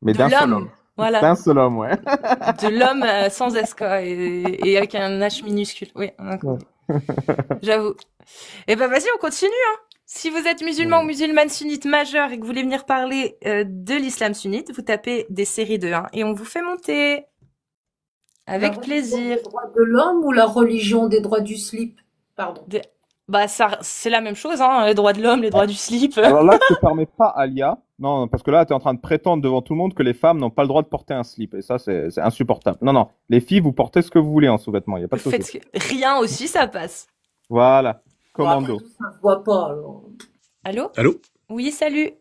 Mais De d'un seul l'homme, homme. voilà. D'un seul homme, ouais. De l'homme sans S, quoi, et avec un H minuscule. Oui, on a compris. J'avoue. Eh ben, vas-y, on continue, hein. Si vous êtes musulman ou musulmane sunnite majeur et que vous voulez venir parler de l'islam sunnite, vous tapez des séries de 1 et on vous fait monter. Avec La plaisir. religion des droits de l'homme ou la religion des droits du slip? Pardon. Bah, ça, c'est la même chose, hein. Les droits de l'homme, les droits du slip. Alors là, je te permets pas, Alia. Non, parce que là, tu es en train de prétendre devant tout le monde que les femmes n'ont pas le droit de porter un slip. Et ça, c'est insupportable. Non, non. Les filles, vous portez ce que vous voulez en sous-vêtements. Il n'y a pas de souci. Faites rien aussi, ça passe. Voilà. Commando. Après tout, ça se voit pas, alors. Allô? Allô? Oui, salut.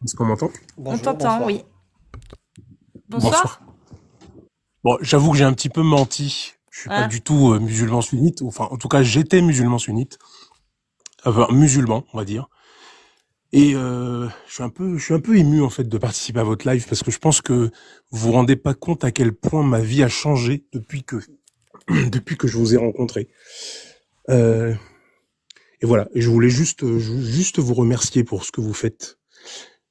Est-ce qu'on m'entend? On t'entend, oui. Bonsoir. Bonsoir. Bon, j'avoue que j'ai un petit peu menti. Je suis Ah. pas du tout musulman sunnite. Enfin, en tout cas, j'étais musulman sunnite. Enfin, musulman, on va dire. Et je suis un peu ému en fait de participer à votre live parce que je pense que vous vous rendez pas compte à quel point ma vie a changé depuis que je vous ai rencontré. Et voilà. Et je voulais juste vous remercier pour ce que vous faites.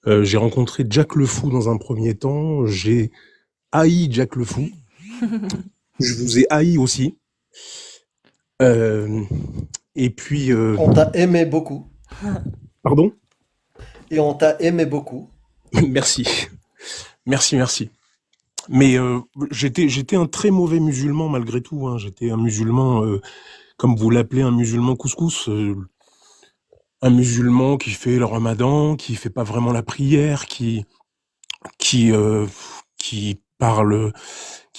J'ai rencontré Jack le Fou dans un premier temps. J'ai haï Jack le Fou. Je vous ai haï aussi. Et puis. On t'a aimé beaucoup. Pardon? Et on t'a aimé beaucoup. Merci. Merci. Mais j'étais un très mauvais musulman malgré tout. Hein. J'étais un musulman, comme vous l'appelez, un musulman couscous. Un musulman qui fait le ramadan, qui fait pas vraiment la prière, qui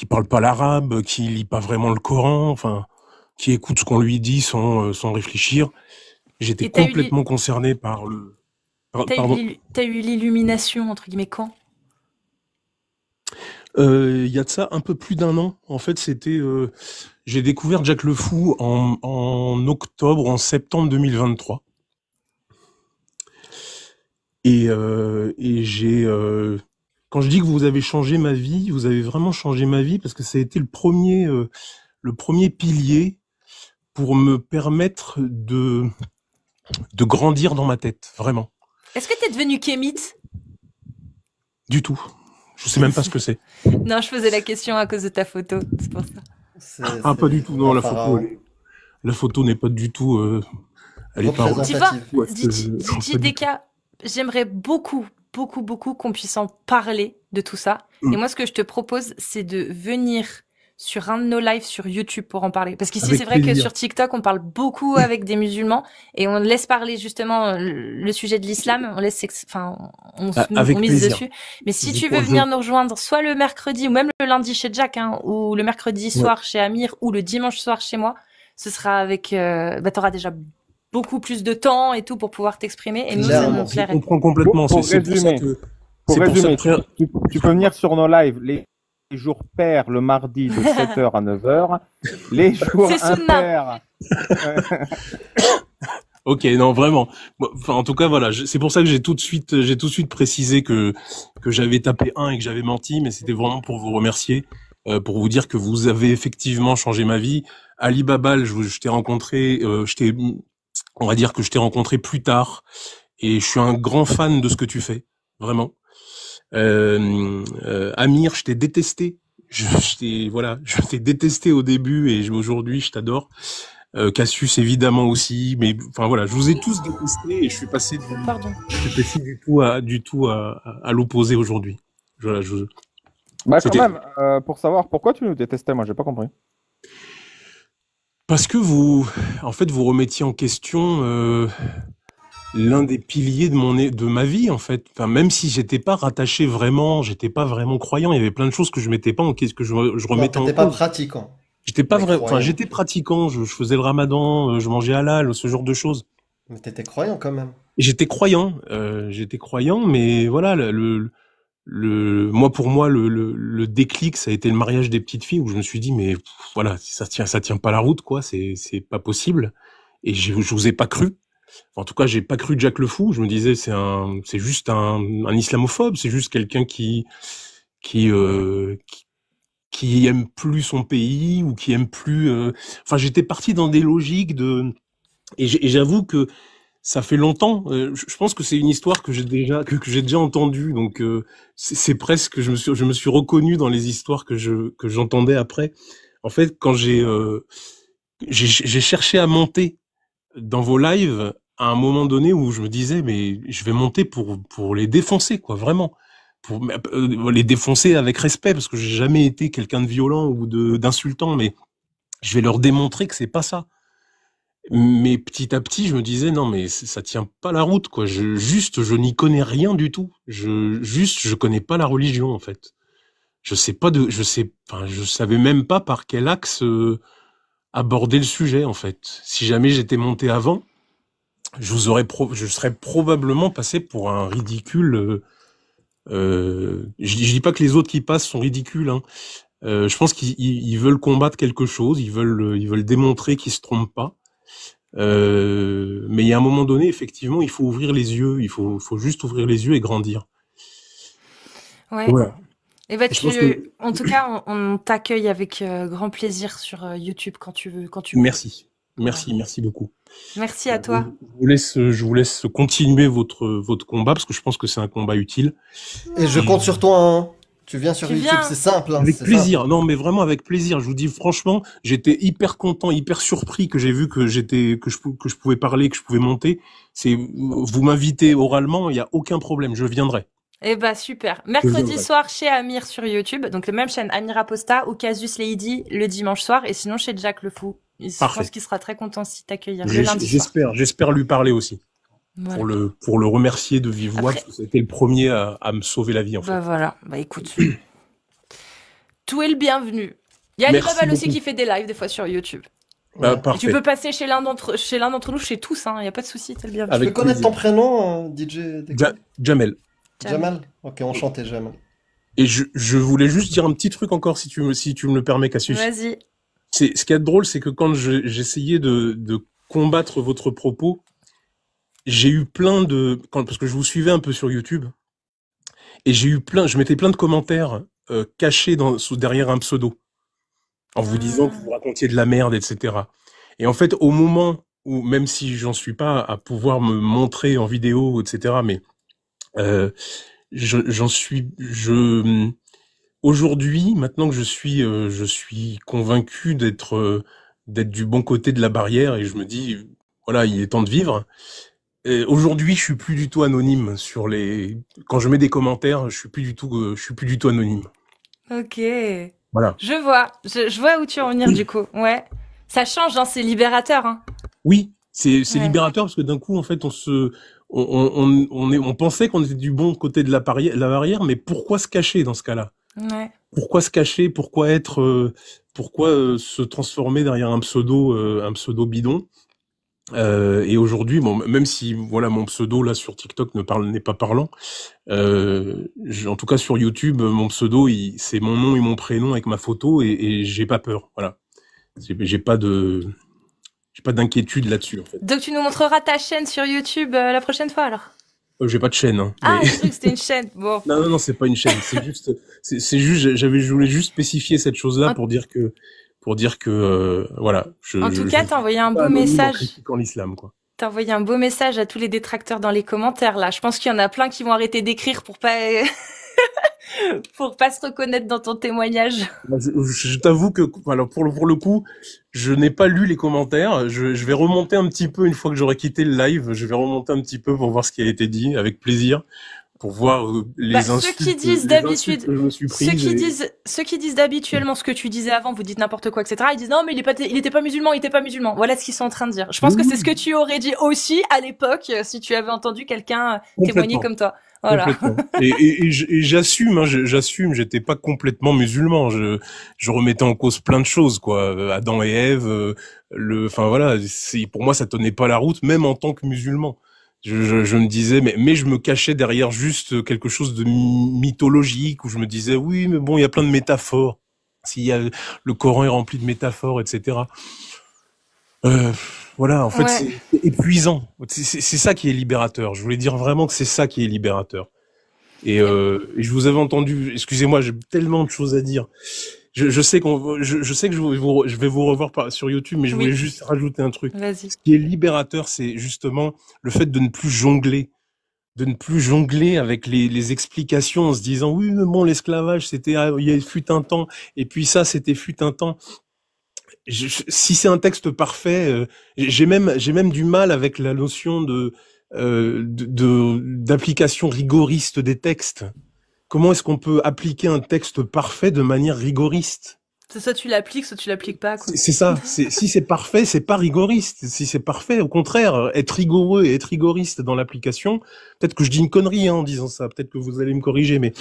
parle pas l'arabe, qui lit pas vraiment le Coran, enfin, qui écoute ce qu'on lui dit sans réfléchir. J'étais complètement concerné par le... Pardon. T'as eu l'illumination, entre guillemets, quand? Il y a de ça un peu plus d'1 an. En fait, c'était... j'ai découvert Jack le Fou en octobre, en septembre 2023. Et j'ai... quand je dis que vous avez changé ma vie, vous avez vraiment changé ma vie parce que ça a été le premier pilier pour me permettre de grandir dans ma tête, vraiment. Est-ce que t'es devenu kémite? Du tout. Je sais même pas ce que c'est. Non, je faisais la question à cause de ta photo, c'est pour ça. Ah, pas du tout. Non, la photo n'est pas du tout... elle est pas... Tu vois, JDK, j'aimerais beaucoup qu'on puisse en parler de tout ça. Et moi, ce que je te propose, c'est de venir sur un de nos lives sur YouTube pour en parler. Parce qu'ici, c'est vrai que sur TikTok, on parle beaucoup avec des musulmans et on laisse parler justement le sujet de l'islam. On laisse, on mise dessus. Mais si tu veux venir nous rejoindre, soit le mercredi ou même le lundi chez Jack, hein, ou le mercredi soir chez Amir ou le dimanche soir chez moi, ce sera avec, t'auras déjà beaucoup plus de temps et tout pour pouvoir t'exprimer. Et nous, ça nous plairait. Je comprends complètement. Pour résumer, tu peux venir sur nos lives les jours pairs le mardi de 7h à 9h, les jours impairs. Ok, non, vraiment. Enfin, en tout cas, voilà. C'est pour ça que j'ai tout de suite précisé que j'avais tapé 1 et que j'avais menti, mais c'était vraiment pour vous remercier, pour vous dire que vous avez effectivement changé ma vie. Ali Babal, je t'ai rencontré, on va dire que je t'ai rencontré plus tard, et je suis un grand fan de ce que tu fais, vraiment. Amir, je t'ai détesté. Je t'ai détesté au début et aujourd'hui je t'adore. Cassius évidemment aussi, mais enfin voilà, je vous ai tous détestés et je suis passé du tout à l'opposé aujourd'hui. Voilà, quand même, pour savoir pourquoi tu nous détestais, moi j'ai pas compris. Parce que vous remettiez en question l'un des piliers de ma vie, en fait. Enfin, même si j'étais pas rattaché vraiment, j'étais pas vraiment croyant, il y avait plein de choses que je mettais pas en question, que je remettais en cause. T'étais pas pratiquant. J'étais pas vrai, enfin, j'étais pratiquant, je faisais le ramadan, je mangeais halal, ce genre de choses. Mais t'étais croyant quand même. J'étais croyant, mais voilà, moi pour moi le déclic, ça a été le mariage des petites filles où je me suis dit mais pff, voilà, ça tient pas la route quoi, c'est pas possible. Et je vous ai pas cru. Enfin, en tout cas, j'ai pas cru Jack le Fou. Je me disais c'est juste un islamophobe, c'est juste quelqu'un qui, euh, qui qui aime plus son pays ou qui aime plus. Enfin, j'étais parti dans des logiques de et j'avoue que ça fait longtemps. Je pense que c'est une histoire que j'ai déjà entendue. Donc c'est presque. Je me suis reconnu dans les histoires que j'entendais après. En fait, quand j'ai cherché à monter dans vos lives à un moment donné où je me disais mais je vais monter pour les défoncer quoi, vraiment. Pour les défoncer avec respect parce que j'ai jamais été quelqu'un de violent ou d'insultant, mais je vais leur démontrer que c'est pas ça. Mais petit à petit, je me disais non mais ça tient pas la route quoi. Je n'y connais rien du tout. Je connais pas la religion en fait. Je savais même pas par quel axe aborder le sujet en fait. Si jamais j'étais monté avant, je serais probablement passé pour un ridicule. Je dis pas que les autres qui passent sont ridicules. Hein. Je pense qu'ils veulent combattre quelque chose, ils veulent démontrer qu'ils se trompent pas. Mais il y a un moment donné, effectivement, il faut ouvrir les yeux, il faut juste ouvrir les yeux et grandir. Ouais. Voilà. Et bah Je pense que en tout cas, on t'accueille avec grand plaisir sur YouTube quand tu veux, quand tu peux. merci beaucoup. Merci à toi. Je vous laisse continuer votre combat parce que je pense que c'est un combat utile. Et je compte sur toi, hein. Tu viens sur YouTube, c'est simple. Hein, avec c'est plaisir. simple. Non, mais vraiment avec plaisir. Je vous dis franchement, j'étais hyper content, hyper surpris que j'ai vu que je pouvais parler, que je pouvais monter. Vous m'invitez oralement, il y a aucun problème, je viendrai. Eh bah super. Mercredi soir chez Amir sur YouTube, donc la même chaîne Amir Aposta ou Casus Lady le dimanche soir et sinon chez Jack le Fou. Je pense qu'il sera très content si t'accueillir le lundi soir. J'espère lui parler aussi. Voilà. Pour le remercier de vive voix, parce que c'était le premier à me sauver la vie en fait. Bah voilà, bah écoute. Tout est le bienvenu. Il y a Alibaba aussi qui fait des lives des fois sur YouTube. Bah, parfait. Tu peux passer chez l'un d'entre nous, chez tous, hein, y a pas de souci, t'es le bienvenu. Je peux connaître ton prénom, DJ Jamel. Jamal. Ok, enchanté Jamal. Et je voulais juste dire un petit truc encore si tu me le permets, Cassius. Vas-y. Ce qui est drôle, c'est que quand j'essayais de combattre votre propos, j'ai eu parce que je vous suivais un peu sur YouTube, et je mettais plein de commentaires cachés derrière un pseudo, en vous disant que vous racontiez de la merde, etc. Et en fait, au moment où, même si j'en suis pas à pouvoir me montrer en vidéo, etc., mais aujourd'hui, maintenant que je suis convaincu d'être du bon côté de la barrière, et je me dis, voilà, il est temps de vivre. Aujourd'hui, je suis plus du tout anonyme quand je mets des commentaires, je suis plus du tout anonyme. Ok. Voilà. Je vois où tu veux en venir du coup. Ouais. Ça change, hein, c'est libérateur, hein. Oui, c'est libérateur parce que d'un coup, en fait, on pensait qu'on était du bon côté de la barrière, mais pourquoi se cacher dans ce cas-là? Ouais. Pourquoi se cacher? Pourquoi se transformer derrière un pseudo bidon? Et aujourd'hui, bon, même si voilà mon pseudo là sur TikTok n'est pas parlant, en tout cas sur YouTube, mon pseudo c'est mon nom et mon prénom avec ma photo et j'ai pas peur. Voilà, j'ai pas d'inquiétude là-dessus en fait. Donc tu nous montreras ta chaîne sur YouTube la prochaine fois alors. J'ai pas de chaîne. Hein, ah, j'ai cru que c'était une chaîne. Bon. Non, c'est pas une chaîne. C'est juste, je voulais juste spécifier cette chose-là pour dire que voilà. En tout cas, t'as envoyé un beau message. En l'islam, quoi. T'as envoyé un beau message à tous les détracteurs dans les commentaires là. Je pense qu'il y en a plein qui vont arrêter d'écrire pour pas pour pas se reconnaître dans ton témoignage. Je t'avoue que alors pour le coup, je n'ai pas lu les commentaires. Je vais remonter un petit peu une fois que j'aurai quitté le live. Je vais remonter un petit peu pour voir ce qui a été dit avec plaisir. Pour voir les insultes, ceux qui disent d'habitude, ceux qui disent d'habituellement ce que tu disais avant, vous dites n'importe quoi, etc. Ils disent non mais il était pas musulman. Voilà ce qu'ils sont en train de dire. Je pense que c'est ce que tu aurais dit aussi à l'époque si tu avais entendu quelqu'un témoigner comme toi. Voilà. Et j'assume, hein, j'assume. J'étais pas complètement musulman. Je remettais en cause plein de choses, quoi. Adam et Ève, enfin voilà. Pour moi, ça tenait pas la route, même en tant que musulman. Je me disais, mais je me cachais derrière juste quelque chose de mythologique, où je me disais, oui, mais bon, il y a plein de métaphores. S'il y a, le Coran est rempli de métaphores, etc. Voilà, en fait, Ouais. c'est épuisant. C'est ça qui est libérateur. Je voulais dire vraiment que c'est ça qui est libérateur. Et je vous avais entendu, excusez-moi, j'ai tellement de choses à dire. Je sais je sais que je vais vous revoir sur YouTube, mais je voulais Oui. juste rajouter un truc. Vas-y. Ce qui est libérateur, c'est justement le fait de ne plus jongler. De ne plus jongler avec les explications en se disant oui, mais bon, l'esclavage, c'était, il fut un temps, et puis ça, c'était fut un temps. Si c'est un texte parfait, j'ai même du mal avec la notion d'application rigoriste des textes. Comment est-ce qu'on peut appliquer un texte parfait de manière rigoriste? C'est soit tu l'appliques, soit tu l'appliques pas, quoi. C'est ça. Si c'est parfait, c'est pas rigoriste. Si c'est parfait, au contraire, être rigoureux et être rigoriste dans l'application. Peut-être que je dis une connerie en disant ça. Peut-être que vous allez me corriger, mais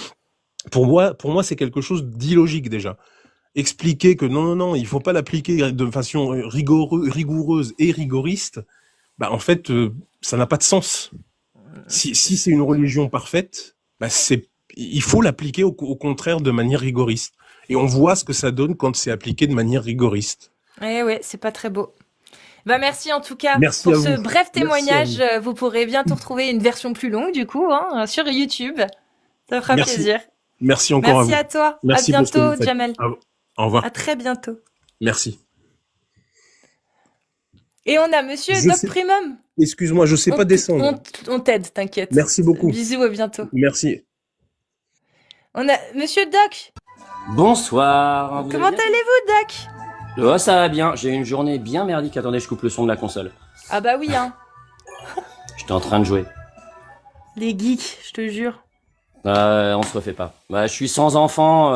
pour moi, c'est quelque chose d'illogique déjà. Expliquer que non, il faut pas l'appliquer de façon rigoureuse et rigoriste. Bah en fait, ça n'a pas de sens. Si c'est une religion parfaite, bah il faut l'appliquer au contraire de manière rigoriste. Et on voit ce que ça donne quand c'est appliqué de manière rigoriste. Eh ouais, c'est pas très beau. Bah merci en tout cas Merci pour à ce vous. bref Merci à témoignage. vous. Vous pourrez bientôt retrouver une version plus longue du coup hein, sur YouTube. Ça fera Merci. plaisir. Merci encore Merci à vous. à toi. Merci à pour ce que bientôt, vous faites. Jamel. Au revoir. À très bientôt. Merci. Et on a Monsieur Je Doc sais- Primum. Excuse-moi, je sais pas descendre. On t'aide, t'inquiète. Merci beaucoup. Bisous, à bientôt. Merci. On a Monsieur Doc. Bonsoir. Vous Comment allez bien allez-vous, Doc? Oh, ça va bien. J'ai eu une journée bien merdique. Attendez, je coupe le son de la console. Ah bah oui, hein. J'étais en train de jouer. Les geeks, je te jure. On se refait pas. Bah, je suis sans enfant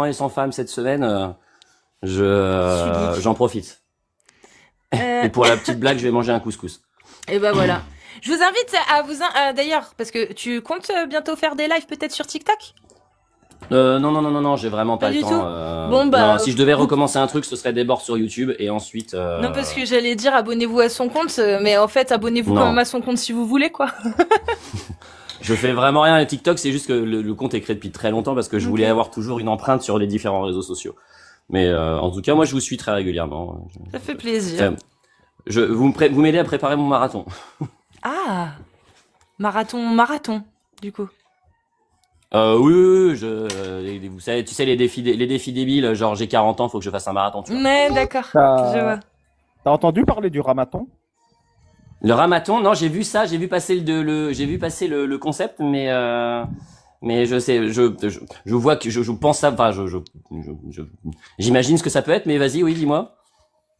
et sans femme cette semaine. J'en profite. Et pour la petite blague, je vais manger un couscous. Et bah voilà. Je vous invite à d'ailleurs, parce que tu comptes bientôt faire des lives peut-être sur TikTok? Non, j'ai vraiment pas Pas le du temps. tout. Bon, bah, non, si je devais recommencer un truc, ce serait des bords sur YouTube et ensuite. Non, parce que j'allais dire abonnez-vous à son compte, mais en fait abonnez-vous Non. quand même à son compte si vous voulez, quoi. Je fais vraiment rien à TikTok, c'est juste que le compte est créé depuis très longtemps parce que je voulais Ok. avoir toujours une empreinte sur les différents réseaux sociaux. Mais en tout cas, moi, je vous suis très régulièrement. Ça fait plaisir. Vous m'aidez à préparer mon marathon. Ah, marathon, du coup. Oui, vous savez, tu sais les défis débiles, genre j'ai 40 ans, faut que je fasse un marathon. Tu vois. Ouais, d'accord. T'as- Je vois. T'as entendu parler du ramaton? Le ramaton, non, j'ai vu ça, j'ai vu passer le concept, mais je sais, je vois que je pense ça, enfin, j'imagine ce que ça peut être, mais vas-y, oui, dis-moi.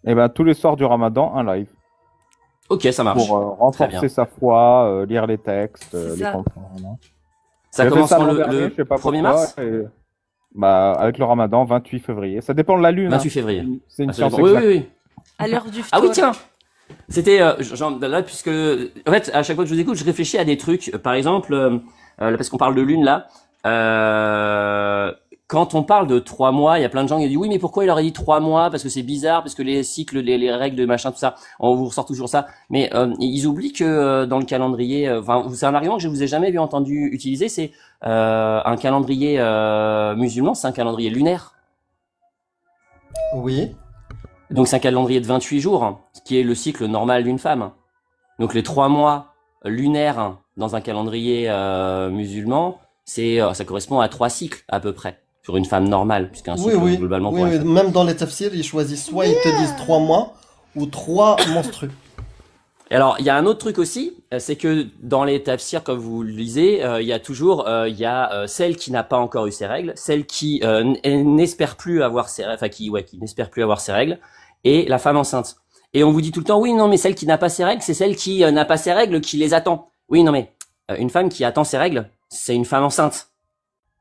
Eh ben, tous les soirs du ramadan, un live. Ok, ça marche. Pour Très bien. renforcer sa foi, lire les textes, C'est les ça. comprendre. Ça J'ai fait commence ça quand l'an le dernier, je sais pas 1er pourquoi, mars et- Bah, avec le ramadan, 28 février. Ça dépend de la lune. 28 hein. février. C'est une Ah, ça science dépend. Oui, exacte. oui, oui. À l'heure du Ah oui, ftour. tiens. C'était là puisque en fait à chaque fois que je vous écoute, je réfléchis à des trucs. Par exemple, parce qu'on parle de lune là, quand on parle de 3 mois, il y a plein de gens qui disent oui, mais pourquoi il aurait dit 3 mois? Parce que c'est bizarre, parce que les cycles, les règles, machin, tout ça, on vous ressort toujours ça. Mais ils oublient que dans le calendrier, enfin, c'est un argument que je vous ai jamais vu entendu utiliser. C'est un calendrier musulman, c'est un calendrier lunaire. Oui. Donc c'est un calendrier de 28 jours, hein, ce qui est le cycle normal d'une femme. Donc les 3 mois lunaires dans un calendrier musulman, ça correspond à 3 cycles à peu près pour une femme normale, puisqu'un Oui, cycle oui. globalement Oui, pour une oui. femme. Même dans les tafsirs, ils choisissent soit ils te disent 3 mois ou 3 menstrues. Et alors il y a un autre truc aussi, c'est que dans les tafsirs, comme vous le lisez, il y a toujours celle qui n'a pas encore eu ses règles, celle qui n'espère plus avoir ses règles, enfin qui n'espère plus avoir ses règles, et la femme enceinte. Et on vous dit tout le temps, oui, non, mais celle qui n'a pas ses règles, c'est celle qui n'a pas ses règles qui les attend. Oui, non, mais une femme qui attend ses règles, c'est une femme enceinte.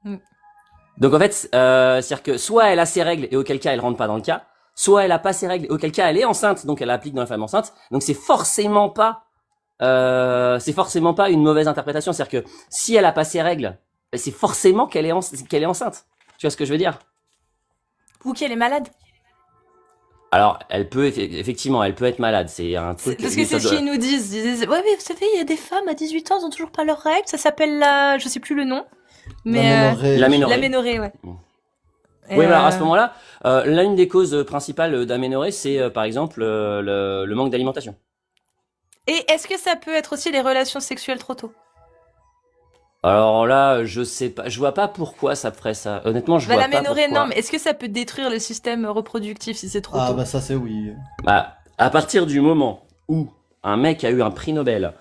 Mm. Donc en fait, c'est-à-dire que soit elle a ses règles et auquel cas elle rentre pas dans le cas, soit elle a pas ses règles et auquel cas elle est enceinte, donc elle applique dans la femme enceinte. Donc c'est forcément pas une mauvaise interprétation. C'est-à-dire que si elle a pas ses règles, c'est forcément qu'elle est enceinte. Tu vois ce que je veux dire? Ou qu'elle est malade. Alors, effectivement, elle peut être malade. C'est un truc. Parce que c'est ce qu'ils nous disent. Ils disent, ouais, mais vous savez, il y a des femmes à 18 ans, elles ont toujours pas leurs règles. Ça s'appelle je sais plus le nom. Mais, L'aménorrhée. l'aménorrhée, ouais. Oui, alors à ce moment-là, l'une des causes principales d'aménorrhée, c'est par exemple le manque d'alimentation. Et est-ce que ça peut être aussi les relations sexuelles trop tôt? Alors là, je sais pas, je vois pas pourquoi ça ferait ça. Honnêtement, je vois pas L'aménorrhée, pourquoi. non, mais est-ce que ça peut détruire le système reproductif si c'est trop Ah tôt? bah ça c'est oui. Bah, à partir du moment où un mec a eu un prix Nobel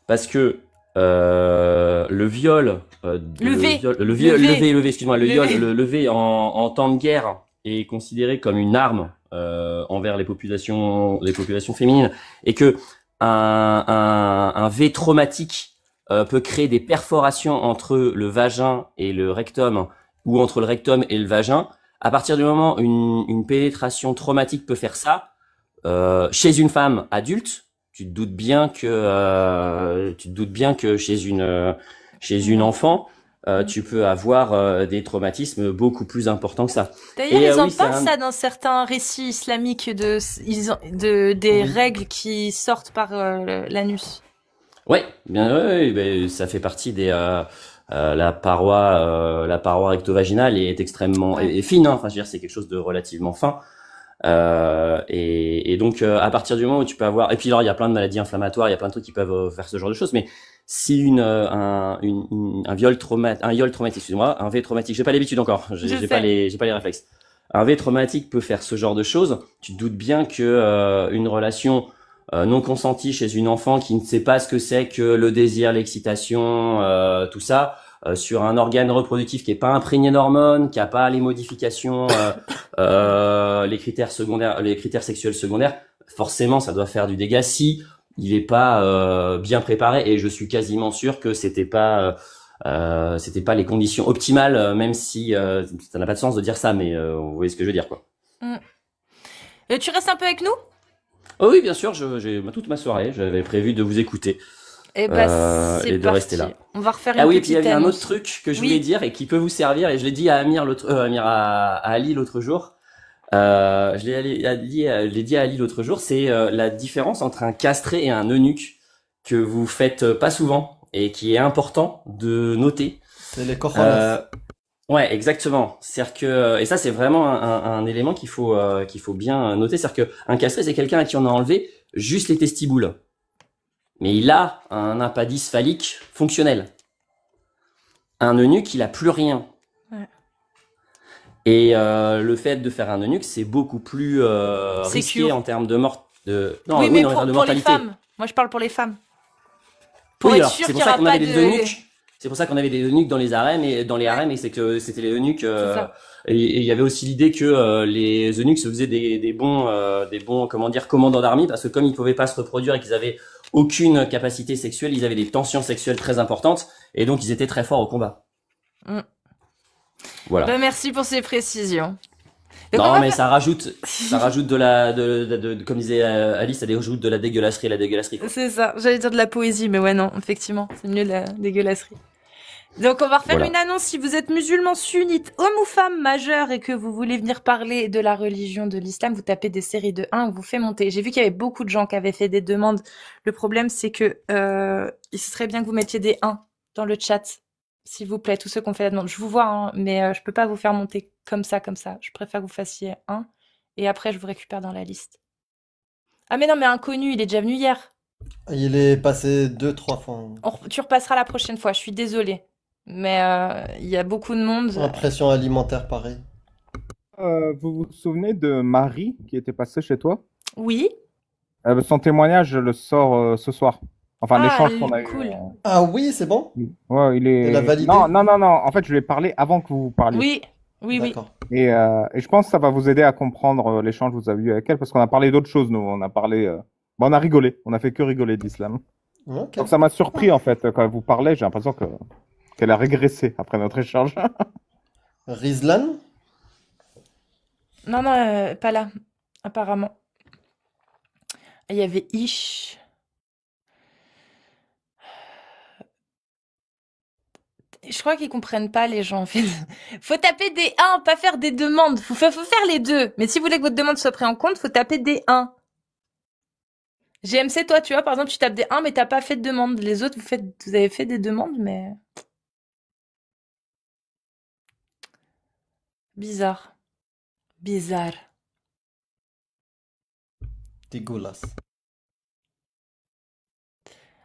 parce que le viol, excuse-moi, le viol, le lever en temps de guerre est considéré comme une arme envers les populations féminines, et que un V traumatique peut créer des perforations entre le vagin et le rectum, ou entre le rectum et le vagin. À partir du moment où une pénétration traumatique peut faire ça, chez une femme adulte, tu te doutes bien que chez une enfant, tu peux avoir des traumatismes beaucoup plus importants que ça. D'ailleurs, ils en oui, parlent ça dans certains récits islamiques des règles qui sortent par l'anus. Ouais, bien, ouais, ben, ça fait partie des la paroi recto-vaginale est extrêmement est fine, hein. Enfin, je veux dire, c'est quelque chose de relativement fin. Et donc à partir du moment où tu peux avoir, et puis alors il y a plein de maladies inflammatoires, il y a plein de trucs qui peuvent faire ce genre de choses, mais si un viol traumatique, excuse-moi, un V traumatique, j'ai pas l'habitude encore, j'ai pas les réflexes. Un V traumatique peut faire ce genre de choses. Tu te doutes bien que une relation non consentie chez une enfant qui ne sait pas ce que c'est que le désir, l'excitation, tout ça, sur un organe reproductif qui est pas imprégné d'hormones, qui a pas les modifications, les critères sexuels secondaires, forcément ça doit faire du dégât si il est pas bien préparé, et je suis quasiment sûr que c'était pas les conditions optimales, même si ça n'a pas de sens de dire ça, mais vous voyez ce que je veux dire, quoi. Tu restes un peu avec nous? Oh oui, bien sûr, j'ai toute ma soirée, j'avais prévu de vous écouter. Et c'est et de parti. rester là. On va refaire une Ah oui, et petite puis il y avait un autre annonce. truc que je voulais dire et qui peut vous servir, et je l'ai dit à à Ali l'autre jour. Je l'ai dit à Ali l'autre jour, c'est la différence entre un castré et un eunuque que vous faites pas souvent et qui est important de noter. C'est les cojones. Ouais, exactement. C'est-à-dire que, et ça c'est vraiment un élément qu'il faut bien noter, c'est-à-dire que un castré, c'est quelqu'un à qui on a enlevé juste les testiboules, mais il a un appendice phallique fonctionnel. Un eunuque, il a plus rien. Ouais. Et le fait de faire un eunuque, c'est beaucoup plus risqué en termes de mort. Oui, mais pour les femmes. Moi, je parle pour les femmes. Pour oui, être alors, sûr c'est qu'il pour n'y ça aura qu'on pas avait des eunuques. C'est pour ça qu'on avait des eunuques dans les harems, et c'est que c'était les eunuques. Et il y avait aussi l'idée que les eunuques se faisaient des bons commandants d'armée, parce que comme ils pouvaient pas se reproduire et qu'ils avaient aucune capacité sexuelle, ils avaient des tensions sexuelles très importantes, et donc ils étaient très forts au combat. Voilà. Ben, merci pour ces précisions. Non, mais ça rajoute comme disait Alice, ça rajoute de la dégueulasserie, quoi. C'est ça. J'allais dire de la poésie, mais ouais, non, effectivement, c'est mieux de la dégueulasserie. Donc, on va refaire une annonce. Si vous êtes musulman sunnite, homme ou femme majeur, et que vous voulez venir parler de la religion de l'islam, vous tapez des séries de 1, on vous fait monter. J'ai vu qu'il y avait beaucoup de gens qui avaient fait des demandes. Le problème, c'est que il serait bien que vous mettiez des 1 dans le chat, s'il vous plaît, tous ceux qui ont fait la demande. Je vous vois, hein, mais je peux pas vous faire monter comme ça. Je préfère que vous fassiez 1, et après, je vous récupère dans la liste. Ah mais non, mais inconnu, il est déjà venu hier. Il est passé 2-3 fois. Tu repasseras la prochaine fois, je suis désolée. Mais il y a beaucoup de monde. Impression alimentaire, pareil. Vous vous souvenez de Marie qui était passée chez toi? Oui. Son témoignage, je le sors ce soir. Enfin, l'échange qu'on a eu. Cool. Ah oui, c'est bon? Ouais, il est. Elle a validé? Non. En fait, je lui ai parlé avant que vous parliez. Oui. Et je pense que ça va vous aider à comprendre l'échange que vous avez eu avec elle, parce qu'on a parlé d'autres choses, nous. On a parlé. On a rigolé. On a fait que rigoler de l'islam. Okay. Donc ça m'a surpris, en fait, quand elle vous parlait. J'ai l'impression qu'elle a régressé après notre échange. Rizlan? Non, pas là, apparemment. Il y avait Ish. Je crois qu'ils comprennent pas les gens en fait. Faut taper des 1, pas faire des demandes. Faut faire les deux. Mais si vous voulez que votre demande soit prise en compte, faut taper des 1. GMC, toi, tu vois, par exemple, tu tapes des 1, mais t'as pas fait de demande. Les autres, vous avez fait des demandes, mais bizarre. Bizarre. Dégueulasse.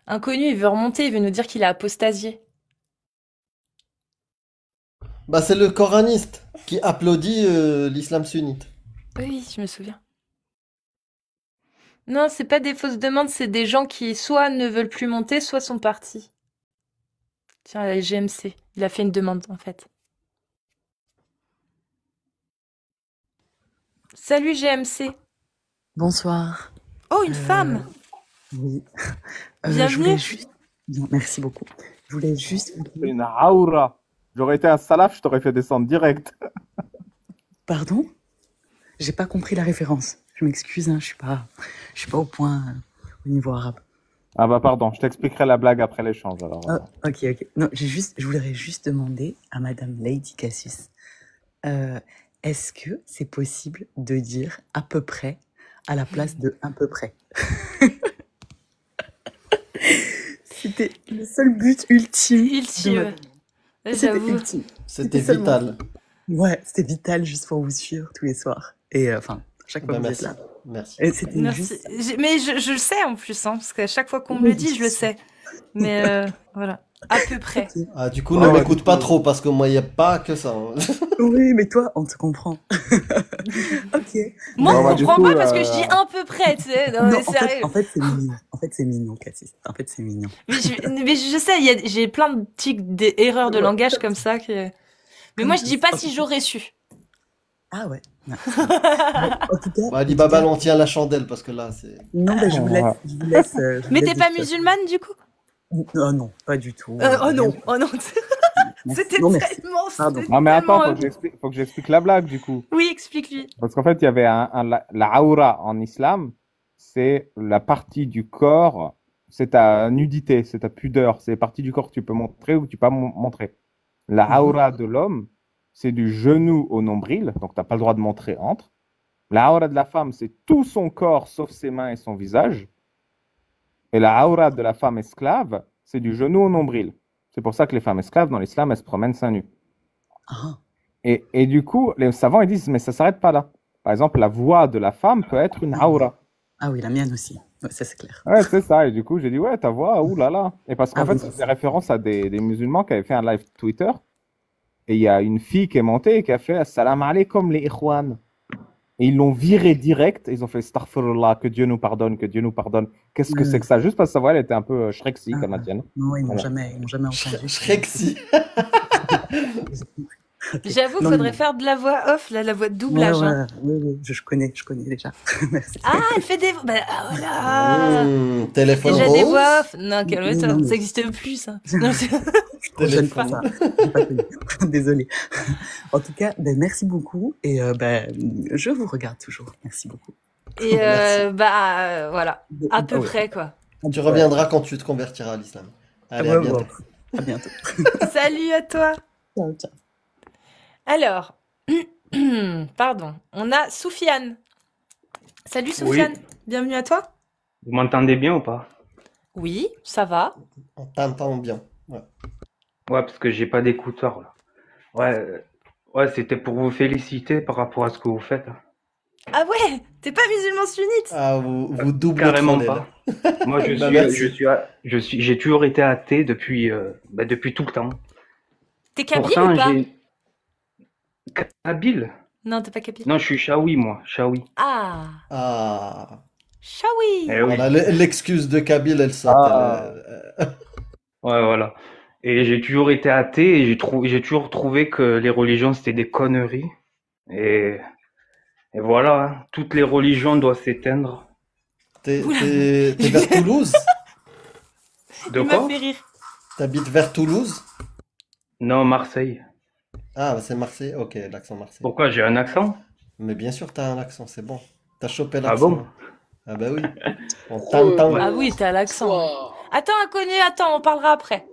Inconnu, il veut remonter, il veut nous dire qu'il a apostasié. Bah, c'est le coraniste qui applaudit l'islam sunnite. Oui, je me souviens. Non, c'est pas des fausses demandes, c'est des gens qui soit ne veulent plus monter, soit sont partis. Tiens, la GMC, il a fait une demande en fait. Salut GMC. Bonsoir. Oh, une femme. Oui. Je Bienvenue. voulais juste... Bien, merci beaucoup. Je voulais juste... C'est une aura. J'aurais été un salaf, je t'aurais fait descendre direct. Pardon? J'ai pas compris la référence. Je m'excuse, hein, je suis pas au point au niveau arabe. Ah bah pardon, je t'expliquerai la blague après l'échange alors. Ok. Non, je voudrais juste demander à Madame Lady Cassius, est-ce que c'est possible de dire à peu près à la place de un peu près? C'était le seul but ultime. J'avoue. C'était seulement vital. ça. Ouais, c'était vital juste pour vous suivre tous les soirs. Et enfin, chaque fois que vous êtes là. Merci. Et c'était Merci. juste... Mais je le sais en plus, hein, parce qu'à chaque fois qu'on me le dit, je le sais. Mais voilà, à peu près. Ah, du coup, ne m'écoute pas trop parce que moi, il n'y a pas que ça. hein. Oui, mais toi, on te comprend. Ok. Moi, Non, on bah, comprend du coup, pas parce que je dis à peu près, tu sais. Non, mais Non, sérieux. en fait, c'est mignon. En fait, c'est mignon, Cassis. En fait, c'est mignon. Mais je sais, j'ai plein de petites erreurs de langage comme ça. Mais moi, je dis pas si j'aurais su. Ah ouais. En tout cas, Bah, Alibaba l'on tient la chandelle parce que là, c'est. non, bah, je vous laisse. Mais t'es pas musulmane du coup? Non, pas du tout. Oh non. C'était Non, merci. tellement. Pardon. Non mais attends, tellement- faut que j'explique la blague du coup. Oui, explique-lui. Parce qu'en fait, il y avait la aura en islam, c'est la partie du corps, c'est ta nudité, c'est ta pudeur, c'est la partie du corps que tu peux montrer ou que tu peux pas montrer. La aura de l'homme, c'est du genou au nombril, donc tu n'as pas le droit de montrer entre. La aura de la femme, c'est tout son corps sauf ses mains et son visage. Et la aura de la femme esclave, c'est du genou au nombril. C'est pour ça que les femmes esclaves dans l'islam, elles se promènent seins nus. Et du coup, les savants ils disent, mais ça s'arrête pas là. Par exemple, la voix de la femme peut être une aura. Ah oui, la mienne aussi. Ouais, ça, c'est clair. Ouais, c'est ça. Et du coup, j'ai dit, ouais, ta voix, oulala. Et parce qu'en Ah fait, oui. c'est des références à des musulmans qui avaient fait un live Twitter. Et il y a une fille qui est montée et qui a fait Assalamu alaikum les ikhwan. Et ils l'ont virée direct. Et ils ont fait Astaghfirullah, que Dieu nous pardonne, que Dieu nous pardonne. Qu'est-ce que c'est que ça? Juste parce que sa voix, elle était un peu Shrek-si, comme la tienne. Non, ils m'ont Voilà. jamais entendu. Shrek-si. J'avoue, Non, faudrait mais- faire de la voix off, là, la voix de doublage. hein. Oui, je connais déjà. Merci. Ah, elle fait des. Bah, ah, voilà. Téléphone Déjà des rose. voix off. Non, calme-toi, Non, mais- ça n'existe plus, ça. Non, Je suis trop jeune pour ça. J'ai pas connu. Désolée. En tout cas, merci beaucoup. Et je vous regarde toujours. Merci beaucoup. Et voilà, à peu Ah ouais. près, quoi. Tu reviendras quand tu te convertiras à l'islam. Allez, à Ouais, bientôt. ouais. À bientôt. Salut à toi. Ciao, ciao. Alors, pardon, on a Soufiane. Salut Soufiane, bienvenue à toi. Vous m'entendez bien ou pas? Oui, ça va. On t'entend bien. Ouais. Ouais, parce que j'ai pas d'écouteurs là. Ouais, c'était pour vous féliciter par rapport à ce que vous faites. Ah ouais, t'es pas musulman sunnite? Ah, vous doublez Carrément trop, pas. Léla. Moi, Bah, merci. j'ai toujours été athée depuis tout le temps. T'es kabyle Pourtant, ou pas? Kabyle? Non, t'es pas kabyle. Non, je suis Chaoui, moi. Chaoui. Ah, Ah. Shawi. Eh oui. Voilà, l'excuse de Kabyle, elle saute. Ouais, voilà. Et j'ai toujours été athée et j'ai toujours trouvé que les religions, c'était des conneries. Et voilà, hein. Toutes les religions doivent s'éteindre. T'es vers Toulouse? De Il m'a quoi? fait rire. T'habites vers Toulouse? Non, Marseille. Ah, bah, c'est Marseille. Ok, l'accent Marseille. Pourquoi j'ai un accent? Mais bien sûr, t'as un accent, c'est bon. T'as chopé Ah l'accent. bon? Ah bah oui. On t'entend. Ah oui, t'as l'accent. Attends, inconnu, attends, on parlera après.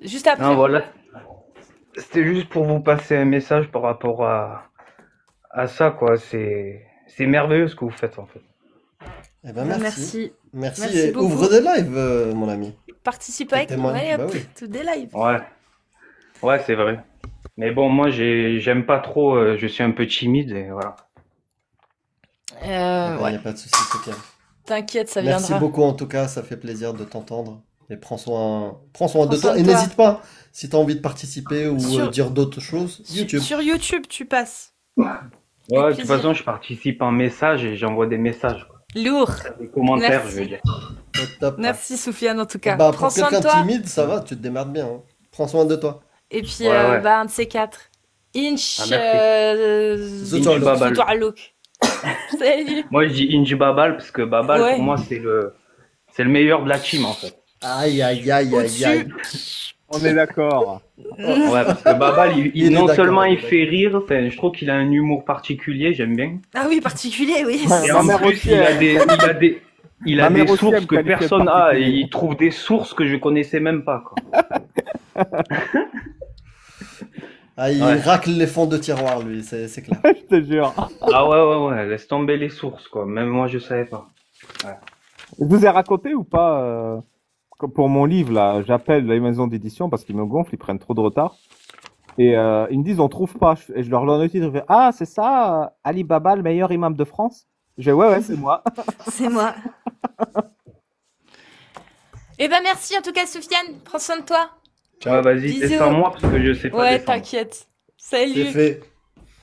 Juste après. Non, voilà. C'était juste pour vous passer un message par rapport à ça, quoi. C'est merveilleux ce que vous faites, en fait. Eh ben, Merci. Merci. Merci Et beaucoup. ouvre des lives, mon ami. Participe avec nous, Témoigne. allez Bah hop, oui. tout des lives. Ouais, c'est vrai. Mais bon, moi, j'aime pas trop, je suis un peu timide et voilà. Il n'y a pas de souci, Sofiane. T'inquiète, ça Merci viendra. beaucoup en tout cas, ça fait plaisir de t'entendre. Et prends soin de Prends toi. soin Et de toi. n'hésite pas, si tu as envie de participer ou Sur- dire d'autres choses, YouTube. Sur YouTube, tu passes. Ouais, de toute plaisir. façon, je participe en message et j'envoie des messages, quoi. Lourd. Des commentaires, Merci. je veux dire. Top. Merci Soufiane en tout cas. Bah, Prends pour soin de quelqu'un toi. timide, ça va, tu te démerdes bien. Hein. Prends soin de toi. Et puis, Ouais. bah, un de ces quatre. Inch. Ah, merci. Zutaluk. Inch Babal. Zutaluk. Salut. Moi, je dis Inji Babal parce que Babal, Ouais. pour moi, c'est le meilleur de la team, en fait. Aïe, aïe, aïe, aïe, aïe. On est d'accord. Ouais, parce que Babal, Il est non d'accord, seulement il est il fait rire, enfin, je trouve qu'il a un humour particulier, j'aime bien. Ah oui, particulier, oui. Et en Ma mère plus, aussi, il a elle- des Ma mère aussi, elle sources me que qualifiait de personne a, et particulier. il trouve des sources que je connaissais même pas, quoi. Ah, il Ouais. racle les fonds de tiroir, lui, c'est clair. Je te jure. Ah ouais, laisse tomber les sources, quoi. Même moi, je savais pas. Ouais. Je vous ai raconté ou pas pour mon livre là, j'appelle les maisons d'édition parce qu'ils me gonflent, ils prennent trop de retard. Et ils me disent on trouve pas. Et je leur donne le titre, je fais ah c'est ça, Ali Baba, le meilleur imam de France. Je dis ouais c'est moi. C'est moi. Eh ben merci en tout cas Soufiane. Prends soin de toi. Ouais, vas-y, Bisous. descends-moi parce que je sais pas Ouais, descendre. t'inquiète. Salut. C'est fait.